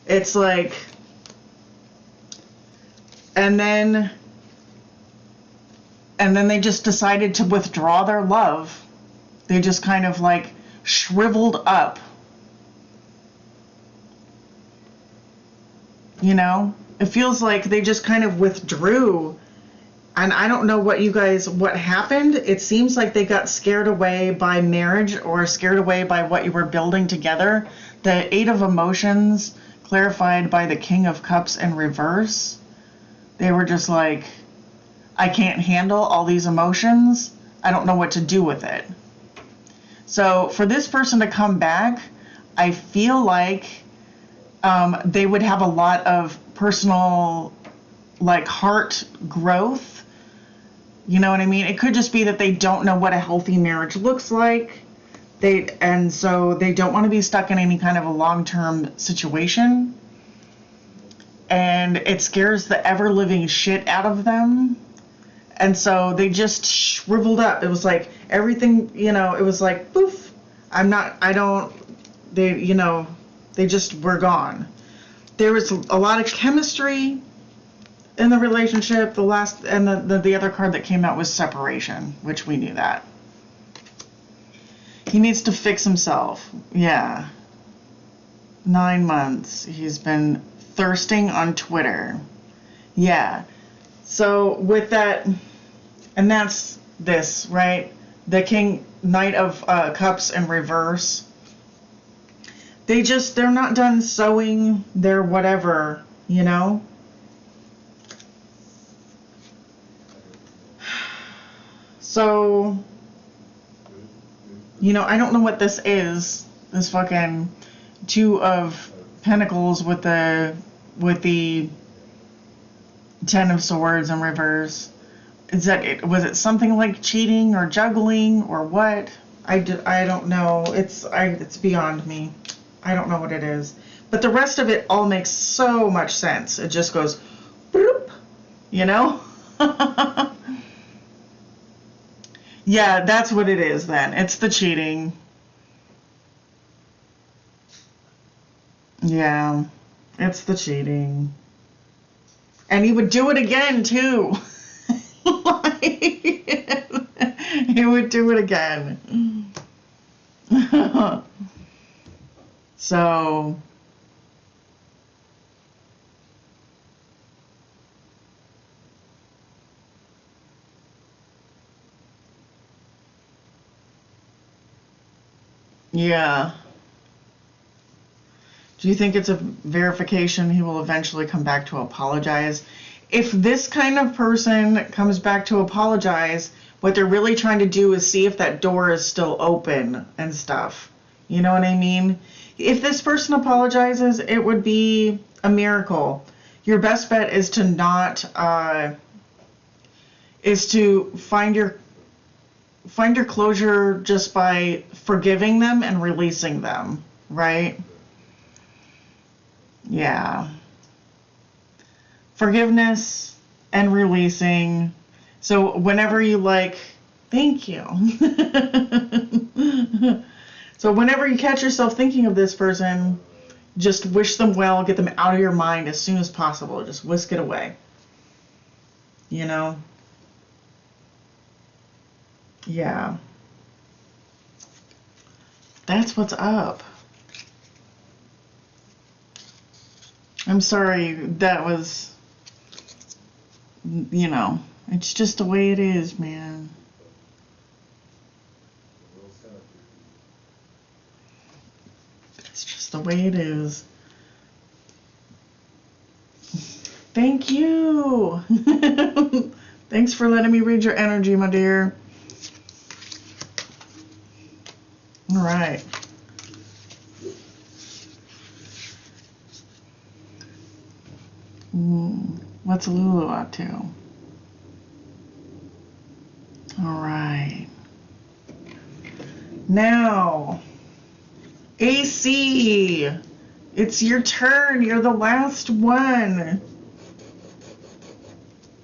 It's like, and then they just decided to withdraw their love. They just kind of like shriveled up. You know? It feels like they just kind of withdrew. And I don't know what happened. It seems like they got scared away by marriage, or scared away by what you were building together. The 8 of Emotions, clarified by the King of Cups in reverse. They were just like, I can't handle all these emotions. I don't know what to do with it. So for this person to come back, I feel like they would have a lot of personal, like, heart growth. You know what I mean? It could just be that they don't know what a healthy marriage looks like. And so they don't want to be stuck in any kind of a long-term situation. And it scares the ever-living shit out of them. And so they just shriveled up. It was like everything, you know, it was like, poof, they, you know, they just were gone. There was a lot of chemistry. in the relationship. The last, and the other card that came out was separation, which we knew that. He needs to fix himself. Yeah. 9 months. He's been thirsting on Twitter. Yeah. So with that, and that's this, right? The Knight of Cups in reverse. They're not done sewing their whatever, you know? So, you know, I don't know what this is. This fucking Two of Pentacles with the Ten of Swords in reverse. Is that it? Was it something like cheating or juggling or what? I don't know. It's beyond me. I don't know what it is. But the rest of it all makes so much sense. It just goes, bloop, you know? Yeah, that's what it is then. It's the cheating. Yeah, it's the cheating. And he would do it again, too. He would do it again. So, yeah. Do you think it's a verification he will eventually come back to apologize? If this kind of person comes back to apologize, what they're really trying to do is see if that door is still open and stuff. You know what I mean? If this person apologizes, it would be a miracle. Your best bet is to not, is to find your closure just by forgiving them and releasing them, right? Yeah. Forgiveness and releasing. So whenever you thank you. So whenever you catch yourself thinking of this person, just wish them well, get them out of your mind as soon as possible. Just whisk it away. You know? Yeah. That's what's up. I'm sorry, that was, you know, it's just the way it is, man. It's just the way it is. Thank you. Thanks for letting me read your energy, my dear. All right. What's Lulu up to? All right. Now, AC, it's your turn. You're the last one.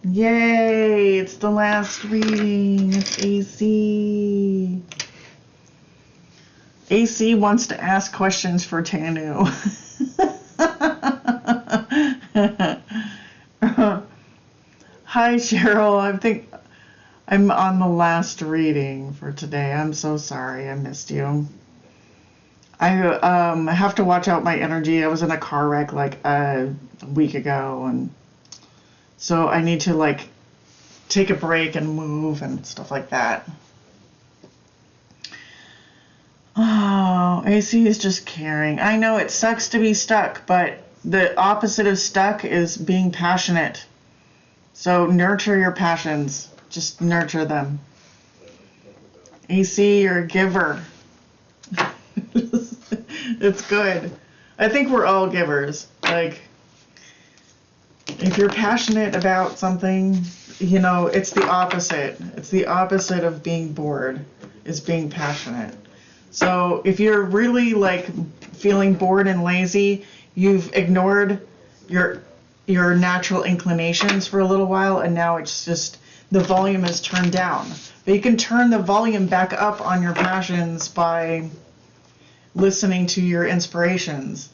Yay, it's the last reading. It's AC. AC wants to ask questions for Tanu. Hi, Cheryl. I think I'm on the last reading for today. I'm so sorry. I missed you. I have to watch out my energy. I was in a car wreck a week ago, and so I need to take a break and move and stuff like that. Oh, AC is just caring. I know it sucks to be stuck, but the opposite of stuck is being passionate. So nurture your passions. Just nurture them. AC, you're a giver. It's good. I think we're all givers. If you're passionate about something, you know, it's the opposite. It's the opposite of being bored, is being passionate. So if you're really feeling bored and lazy, you've ignored your natural inclinations for a little while, and now it's just the volume is turned down. But you can turn the volume back up on your passions by listening to your inspirations.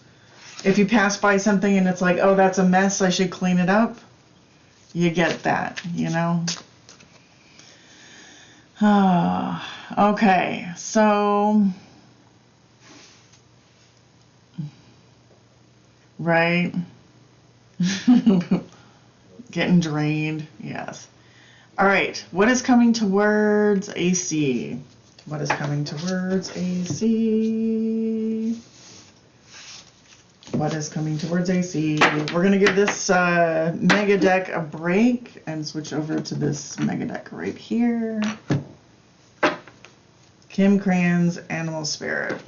If you pass by something and it's oh, that's a mess, I should clean it up, you get that, you know? Okay, so, right? Getting drained, yes. All right, what is coming towards AC? What is coming towards AC? What is coming towards AC? We're going to give this mega deck a break and switch over to this mega deck right here. Kim Cran's Animal Spirit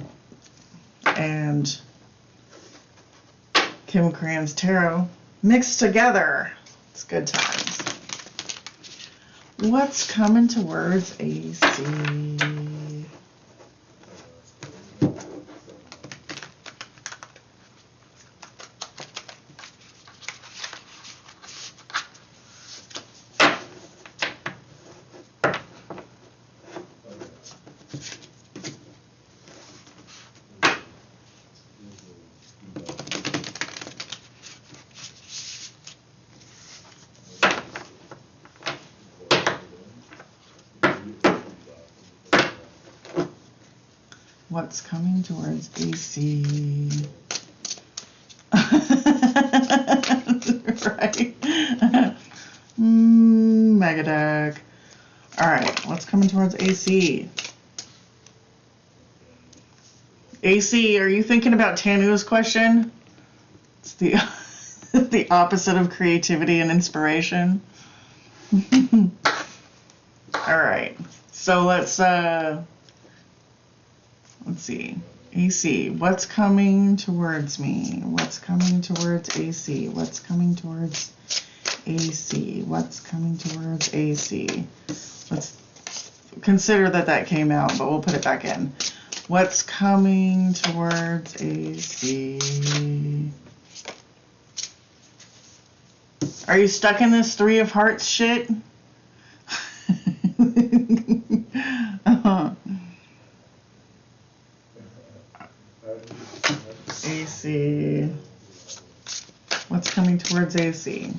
and Kim Cran's Tarot mixed together. It's good times. What's coming towards AC? What's coming towards AC? Right? Mega deck. All right, what's coming towards AC? AC, are you thinking about Tanu's question? It's the the opposite of creativity and inspiration. All right, so let's see. AC, what's coming towards me? What's coming towards AC? What's coming towards AC? What's coming towards AC? Let's consider that came out, but we'll put it back in. What's coming towards AC? Are you stuck in this Three of Hearts shit? AC. What's coming towards AC?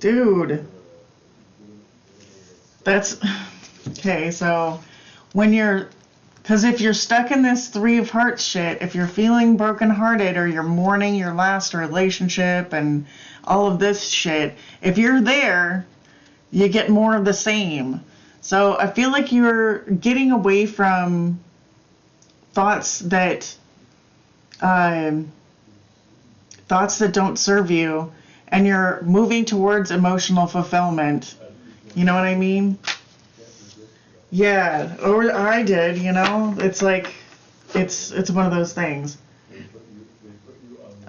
Dude. That's okay. So when you're, because if you're stuck in this Three of Hearts shit, if you're feeling brokenhearted or you're mourning your last relationship and all of this shit, if you're there, you get more of the same. So I feel like you're getting away from thoughts that don't serve you, and you're moving towards emotional fulfillment. You know what I mean? Yeah, or I did, you know? It's like, it's one of those things.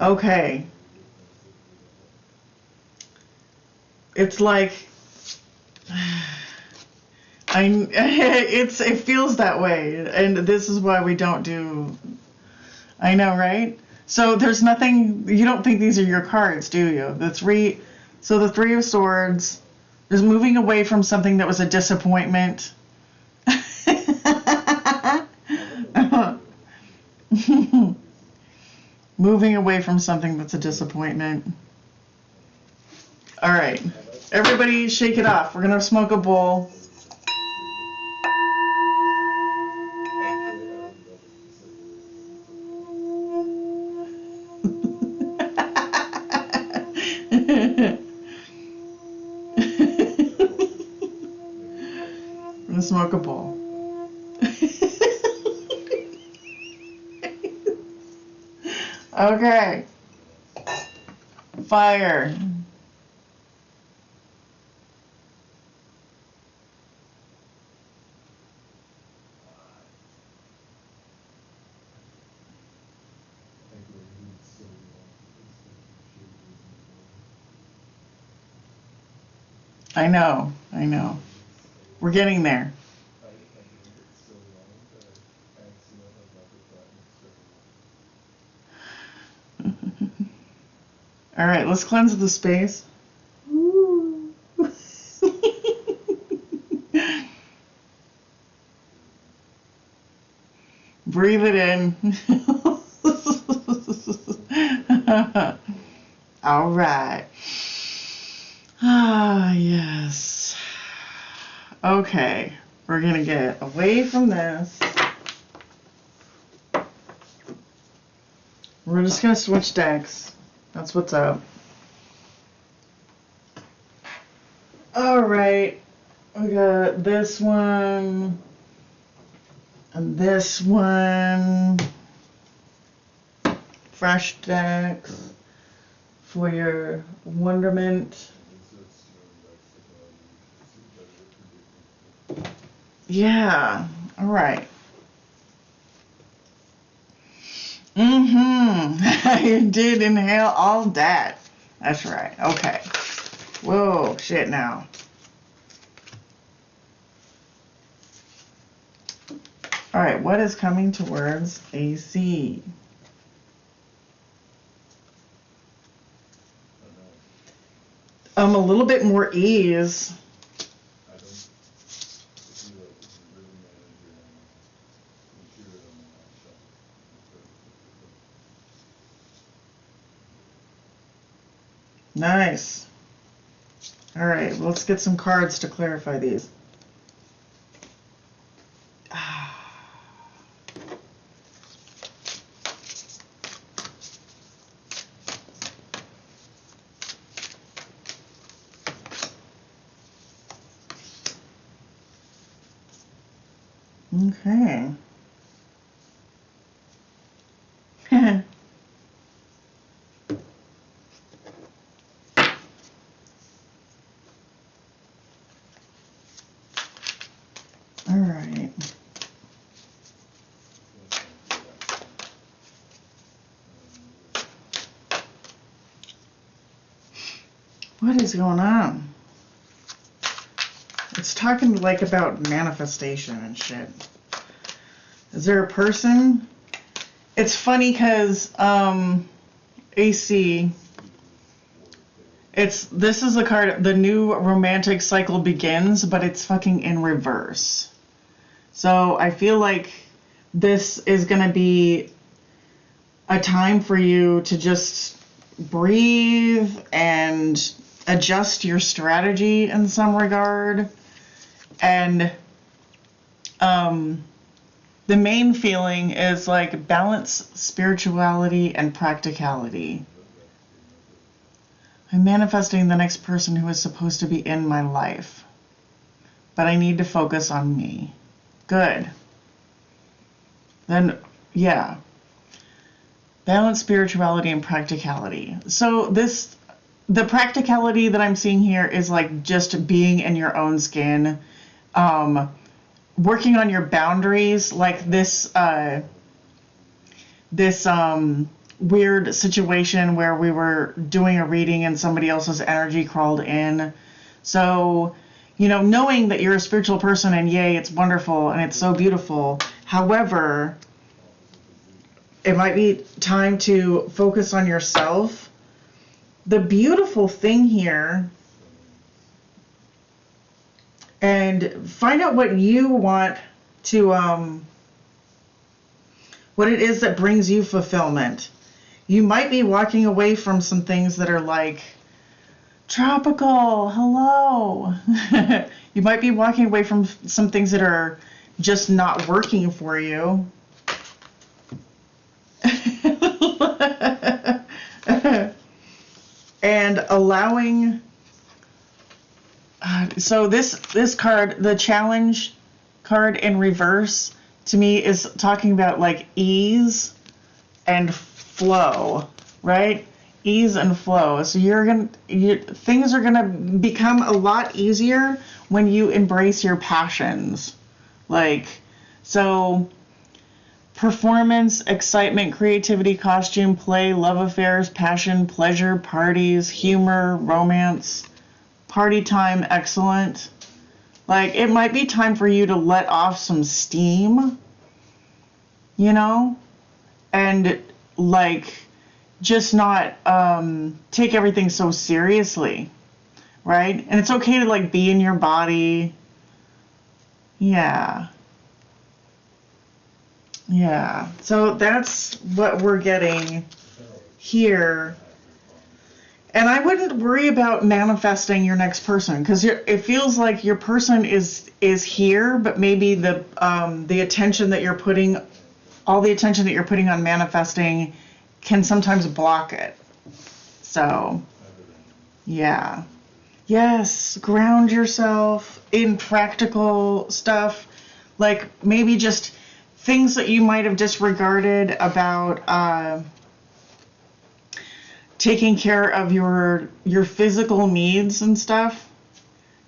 Okay. It's like, it feels that way, and this is why we don't do, I know, right? So there's nothing, you don't think these are your cards, do you? The Three of Swords is moving away from something that was a disappointment. Moving away from something that's a disappointment. All right, everybody shake it off. We're gonna smoke a bowl. I'm gonna smoke a bowl. Okay. Fire. I know. We're getting there. All right, let's cleanse the space. Ooh. Breathe it in. All right. Ah, yes. Okay, we're gonna get away from this. We're just gonna switch decks. That's what's up. All right, we got this one and this one. Fresh decks for your wonderment. Yeah, all right. You did inhale all that. That's right. Okay. Whoa, shit now. All right, what is coming towards AC? A little bit more ease. Nice. All right, let's get some cards to clarify these. Okay. All right. What is going on? It's talking like about manifestation and shit. Is there a person? It's funny because AC. This is the card. The new romantic cycle begins, but it's fucking in reverse. So I feel like this is gonna be a time for you to just breathe and adjust your strategy in some regard. And the main feeling is like balance spirituality and practicality. I'm manifesting the next person who is supposed to be in my life, but I need to focus on me. Good. Then, yeah. Balance spirituality and practicality. So the practicality that I'm seeing here is like just being in your own skin, working on your boundaries, like this weird situation where we were doing a reading and somebody else's energy crawled in. So, knowing that you're a spiritual person and yay, it's wonderful and it's so beautiful. However, it might be time to focus on yourself. The beautiful thing here, and find out what you want to, what it is that brings you fulfillment. You might be walking away from some things that are like, tropical, hello. You might be walking away from some things that are just not working for you. And allowing, so this card, the challenge card in reverse, to me is talking about like ease and flow, right? Ease and flow. So things are gonna become a lot easier when you embrace your passions. So performance, excitement, creativity, costume, play, love affairs, passion, pleasure, parties, humor, romance, party time, excellent. It might be time for you to let off some steam, and just not take everything so seriously, right? And it's okay to be in your body. Yeah. So that's what we're getting here. And I wouldn't worry about manifesting your next person, because it feels like your person is here, but maybe the attention that you're putting, all the attention that you're putting on manifesting, can sometimes block it. So, yeah. Yes, ground yourself in practical stuff, like maybe just things that you might have disregarded about taking care of your physical needs and stuff,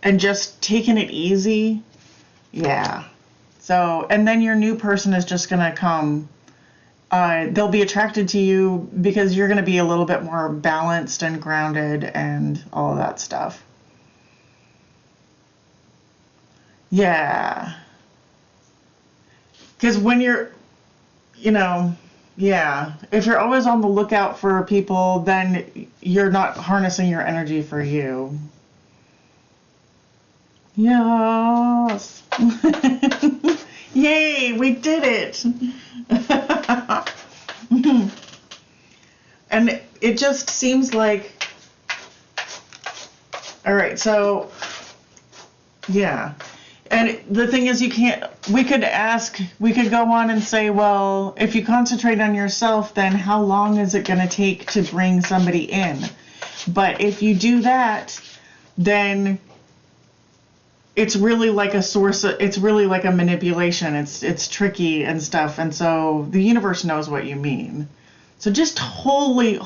and just taking it easy. Yeah. So, and then your new person is just gonna come. They'll be attracted to you because you're gonna be a little bit more balanced and grounded and all of that stuff. Yeah. Because when you're, yeah, if you're always on the lookout for people, then you're not harnessing your energy for you. Yes. Yay, we did it. And it just seems like, all right, so, yeah. And the thing is, we could go on and say, well, if you concentrate on yourself, then how long is it going to take to bring somebody in? But if you do that, then it's really like it's really like a manipulation. It's tricky and stuff. And so the universe knows what you mean. So just totally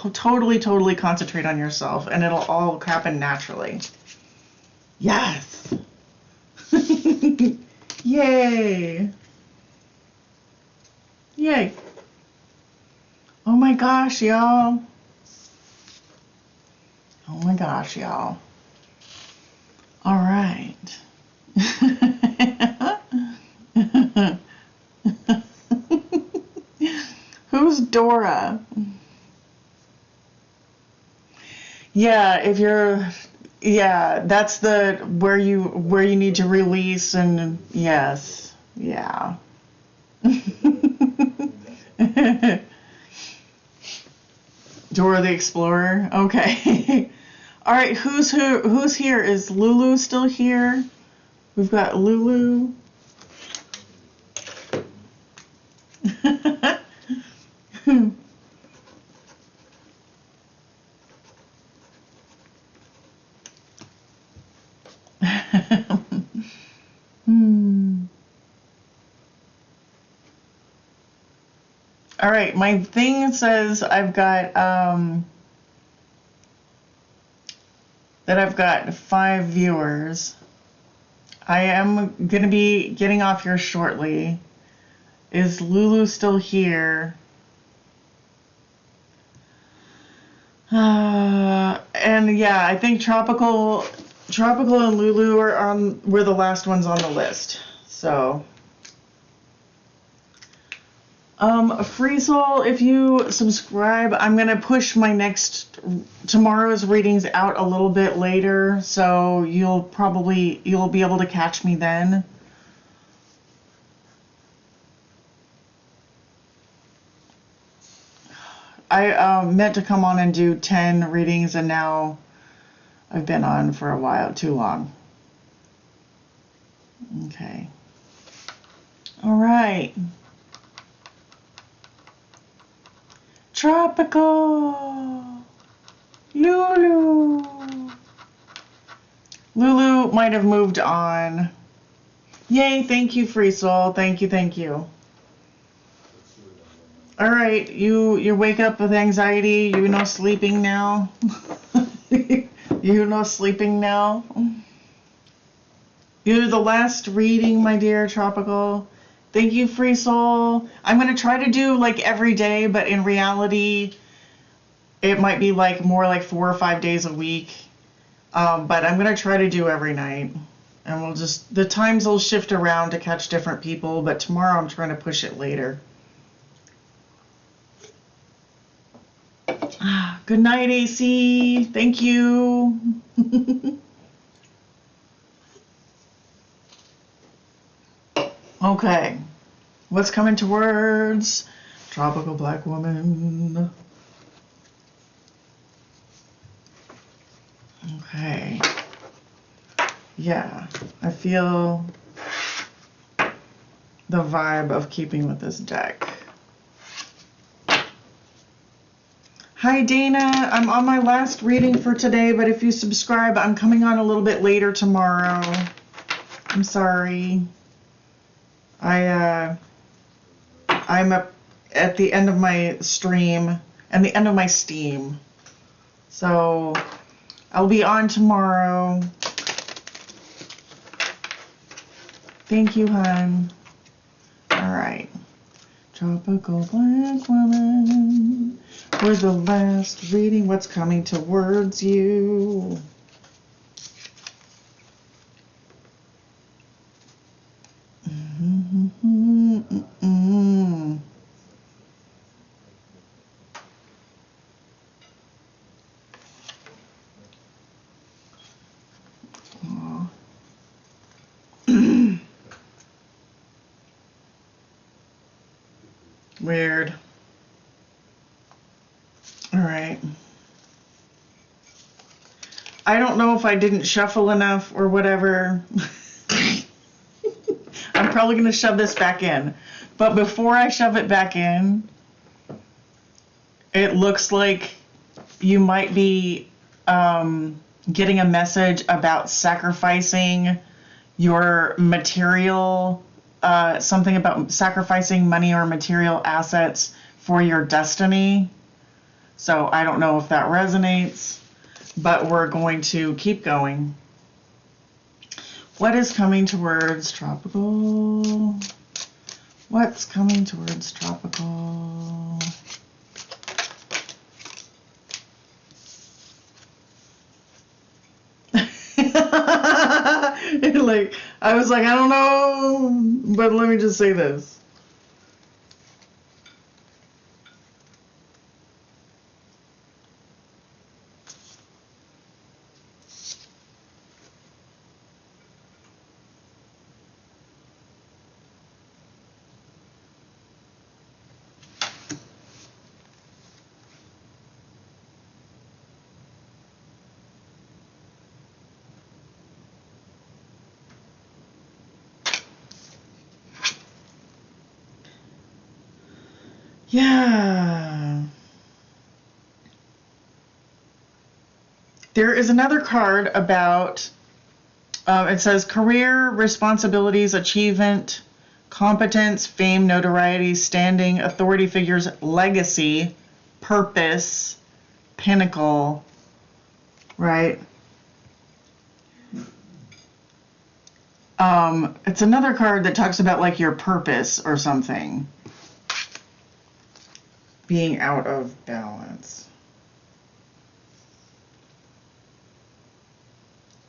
concentrate on yourself, and it'll all happen naturally. Yes. Yay. Yay. Oh my gosh, y'all. Oh my gosh, y'all. All right. Who's Dora? Yeah, that's the where you need to release, and yes. Yeah. Dora the Explorer. Okay. All right, who's here? Is Lulu still here? We've got Lulu. All right, my thing says I've got that I've got 5 viewers. I am going to be getting off here shortly. Is Lulu still here? And yeah, I think Tropical and Lulu were the last ones on the list. So, Free Soul, if you subscribe, I'm gonna push tomorrow's readings out a little bit later, so you'll be able to catch me then. I meant to come on and do 10 readings, and now I've been on for a while, too long. Okay. All right. Tropical. Lulu might have moved on. Yay, thank you, Free Soul. Thank you. All right, you wake up with anxiety. Sleeping now. Sleeping now. You're the last reading, my dear Tropical. Thank you, Free Soul. I'm going to try to do like every day, but in reality, it might be like more like 4 or 5 days a week. But I'm going to try to do every night. And the times will shift around to catch different people, but tomorrow I'm trying to push it later. Good night, AC. Thank you. Okay. What's coming towards Tropical Black Woman? Okay. Yeah, I feel the vibe of keeping with this deck. Hi Dana, I'm on my last reading for today, but if you subscribe, I'm coming on a little bit later tomorrow. I'm sorry. I'm up at the end of my stream and the end of my Steam. So I'll be on tomorrow. Thank you, hon. All right. Tropical Black Woman. For the last reading, what's coming towards you? Weird. All right. I don't know if I didn't shuffle enough or whatever. I'm probably going to shove this back in. But before I shove it back in, it looks like you might be getting a message about sacrificing your material, something about sacrificing money or material assets for your destiny. So I don't know if that resonates, but we're going to keep going. What is coming towards tropical? What's coming towards tropical? Like, I was like, I don't know, but let me just say this. Yeah. There is another card about, it says career, responsibilities, achievement, competence, fame, notoriety, standing, authority figures, legacy, purpose, pinnacle, right? It's another card that talks about like your purpose or something. Being out of balance.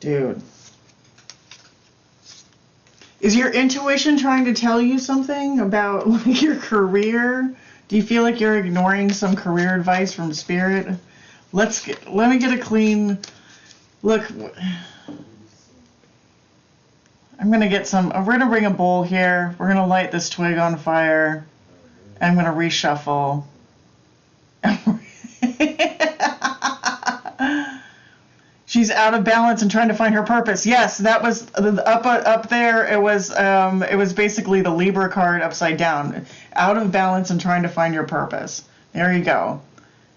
Dude. Is your intuition trying to tell you something about like your career? Do you feel like you're ignoring some career advice from Spirit? Let me get a clean look. I'm gonna get some. We're gonna bring a bowl here. We're gonna light this twig on fire. And I'm gonna reshuffle. She's out of balance and trying to find her purpose. Yes, that was up there. It was basically the Libra card upside down. Out of balance and trying to find your purpose. There you go.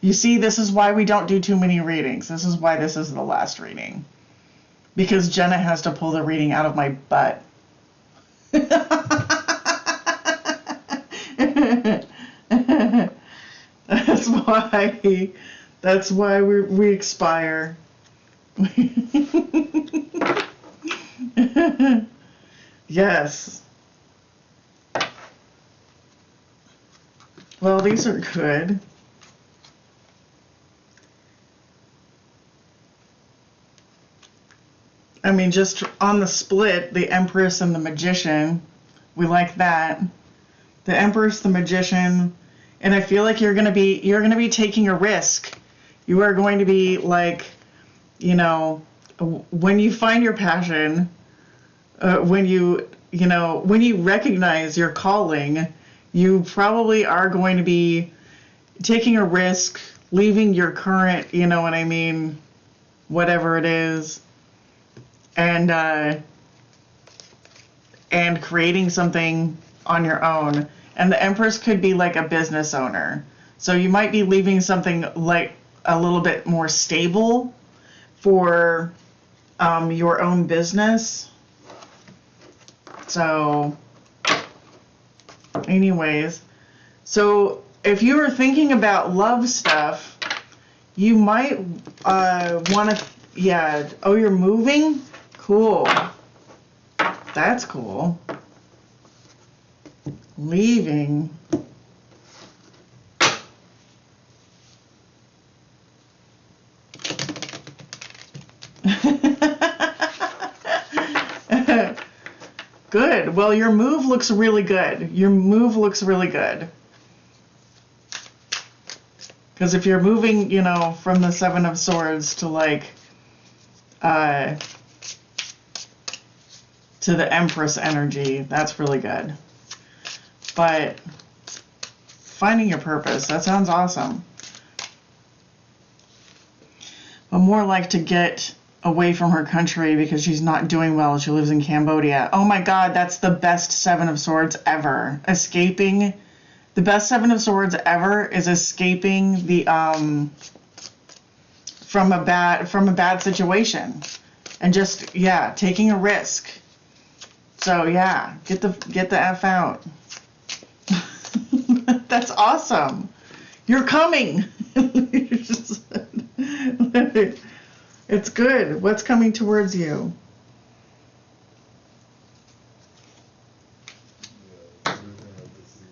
You see, this is why we don't do too many readings. This is why this is the last reading. Because Jenna has to pull the reading out of my butt. That's why we expire. Yes. Well, these are good. I mean, just on the split, the Empress and the Magician, we like that. The Empress, the Magician, and I feel like you're gonna be taking a risk. You are going to be like, you know, when you find your passion, when you recognize your calling, you probably are going to be taking a risk, leaving your current, you know what I mean, whatever it is, and creating something on your own. And the Empress could be like a business owner. So you might be leaving something like a little bit more stable for your own business. So anyways, so if you were thinking about love stuff, you might want to, yeah, oh, you're moving? Cool. That's cool. Leaving. Good. Well, your move looks really good. Your move looks really good. Because if you're moving, you know, from the Seven of Swords to like, to the Empress energy, that's really good. But finding your purpose, that sounds awesome. But more like to get away from her country because she's not doing well. She lives in Cambodia. Oh my God, that's the best Seven of Swords ever. Escaping. The best Seven of Swords ever is escaping the from a bad situation, and just, yeah, taking a risk. So yeah, get the F out. That's awesome. You're coming. It's good. What's coming towards you?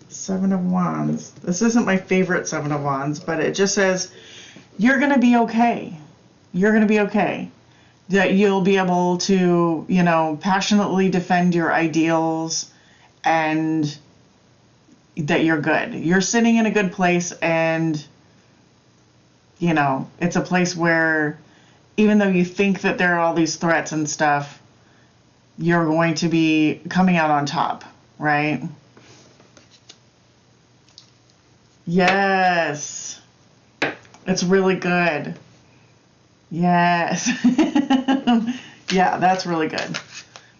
Seven of Wands. This isn't my favorite Seven of Wands, but it just says you're going to be okay. You're going to be okay. That you'll be able to, you know, passionately defend your ideals, and that you're good. You're sitting in a good place, and, you know, it's a place where even though you think that there are all these threats and stuff, you're going to be coming out on top, right? Yes. It's really good. Yes. Yeah, that's really good.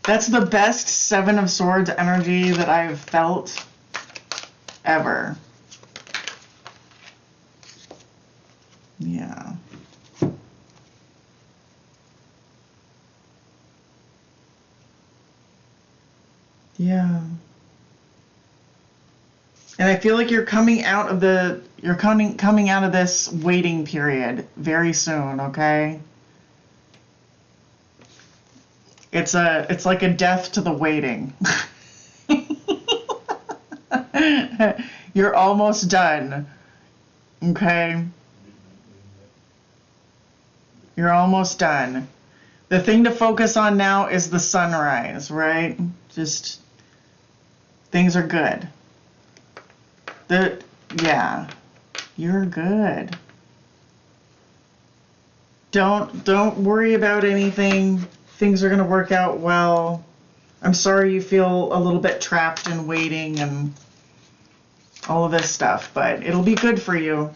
That's the best Seven of Swords energy that I've felt ever. Yeah. Yeah. And I feel like you're coming out of coming out of this waiting period very soon, okay? It's like a death to the waiting. You're almost done. Okay? You're almost done. The thing to focus on now is the sunrise, right? Just things are good. Yeah, you're good. Don't worry about anything. Things are going to work out well. I'm sorry you feel a little bit trapped and waiting and all of this stuff, but it'll be good for you.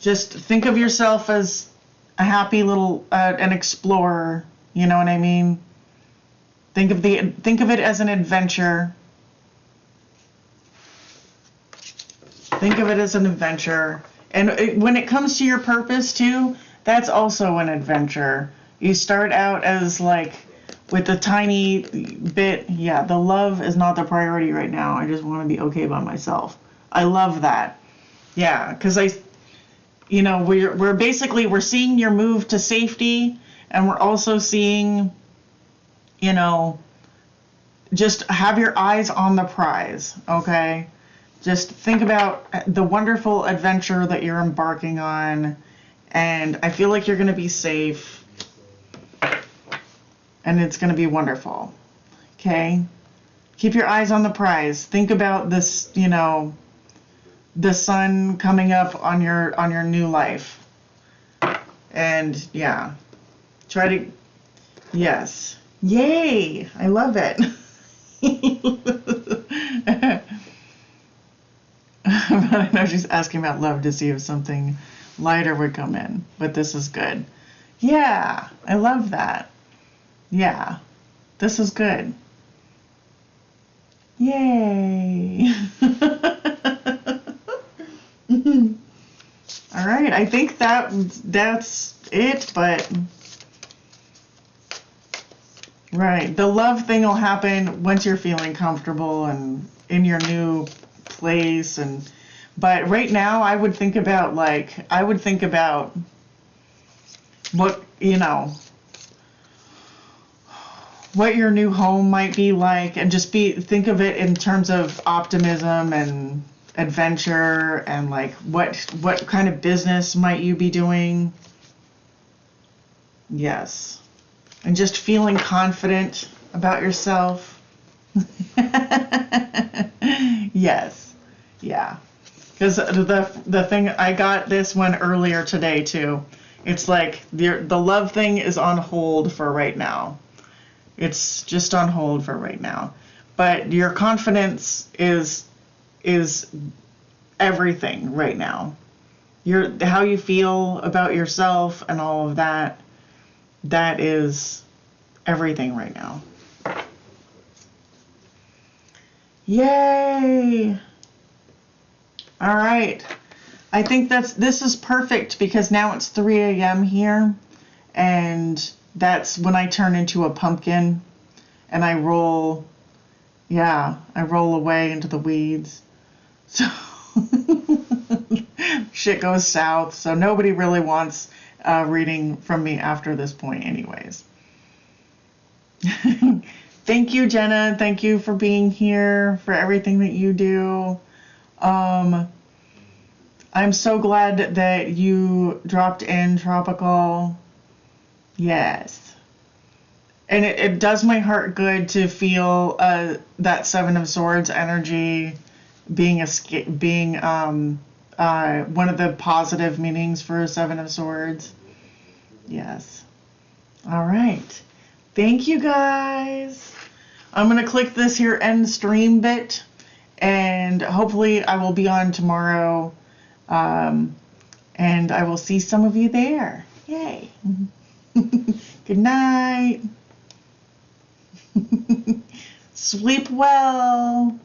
Just think of yourself as a happy little an explorer, you know what I mean? Think of it as an adventure. Think of it as an adventure. And when it comes to your purpose too, that's also an adventure. You start out as like with a tiny bit. Yeah, the love is not the priority right now. I just want to be okay by myself. I love that. Yeah, because we're seeing your move to safety, and we're also seeing, you know, just have your eyes on the prize, okay? Just think about the wonderful adventure that you're embarking on, and I feel like you're going to be safe, and it's going to be wonderful, okay? Keep your eyes on the prize. Think about this, you know, the sun coming up on your new life, and yeah, yes, yay, I love it. But I know she's asking about love to see if something lighter would come in, but this is good. Yeah, I love that. Yeah, this is good. Yay. All right, I think that's it, but right, the love thing will happen once you're feeling comfortable and in your new place. And but right now I would think about what, what your new home might be like, and just think of it in terms of optimism and adventure, and like what kind of business might you be doing. Yes, and just feeling confident about yourself. Yes, yeah, because the thing, I got this one earlier today too. It's like the love thing is on hold for right now. It's just on hold for right now. But your confidence is everything right now. How you feel about yourself and all of that, that is everything right now. Yay! All right. I think this is perfect, because now it's 3 a.m. here, and that's when I turn into a pumpkin and I roll away into the weeds. So shit goes south. So nobody really wants reading from me after this point anyways. Thank you, Jenna. Thank you for being here, for everything that you do. I'm so glad that you dropped in, Tropical. Yes. And it does my heart good to feel that Seven of Swords energy being one of the positive meanings for Seven of Swords. Yes. All right. Thank you, guys. I'm going to click this here end stream bit, and hopefully I will be on tomorrow, and I will see some of you there. Yay. Good night. Sleep well.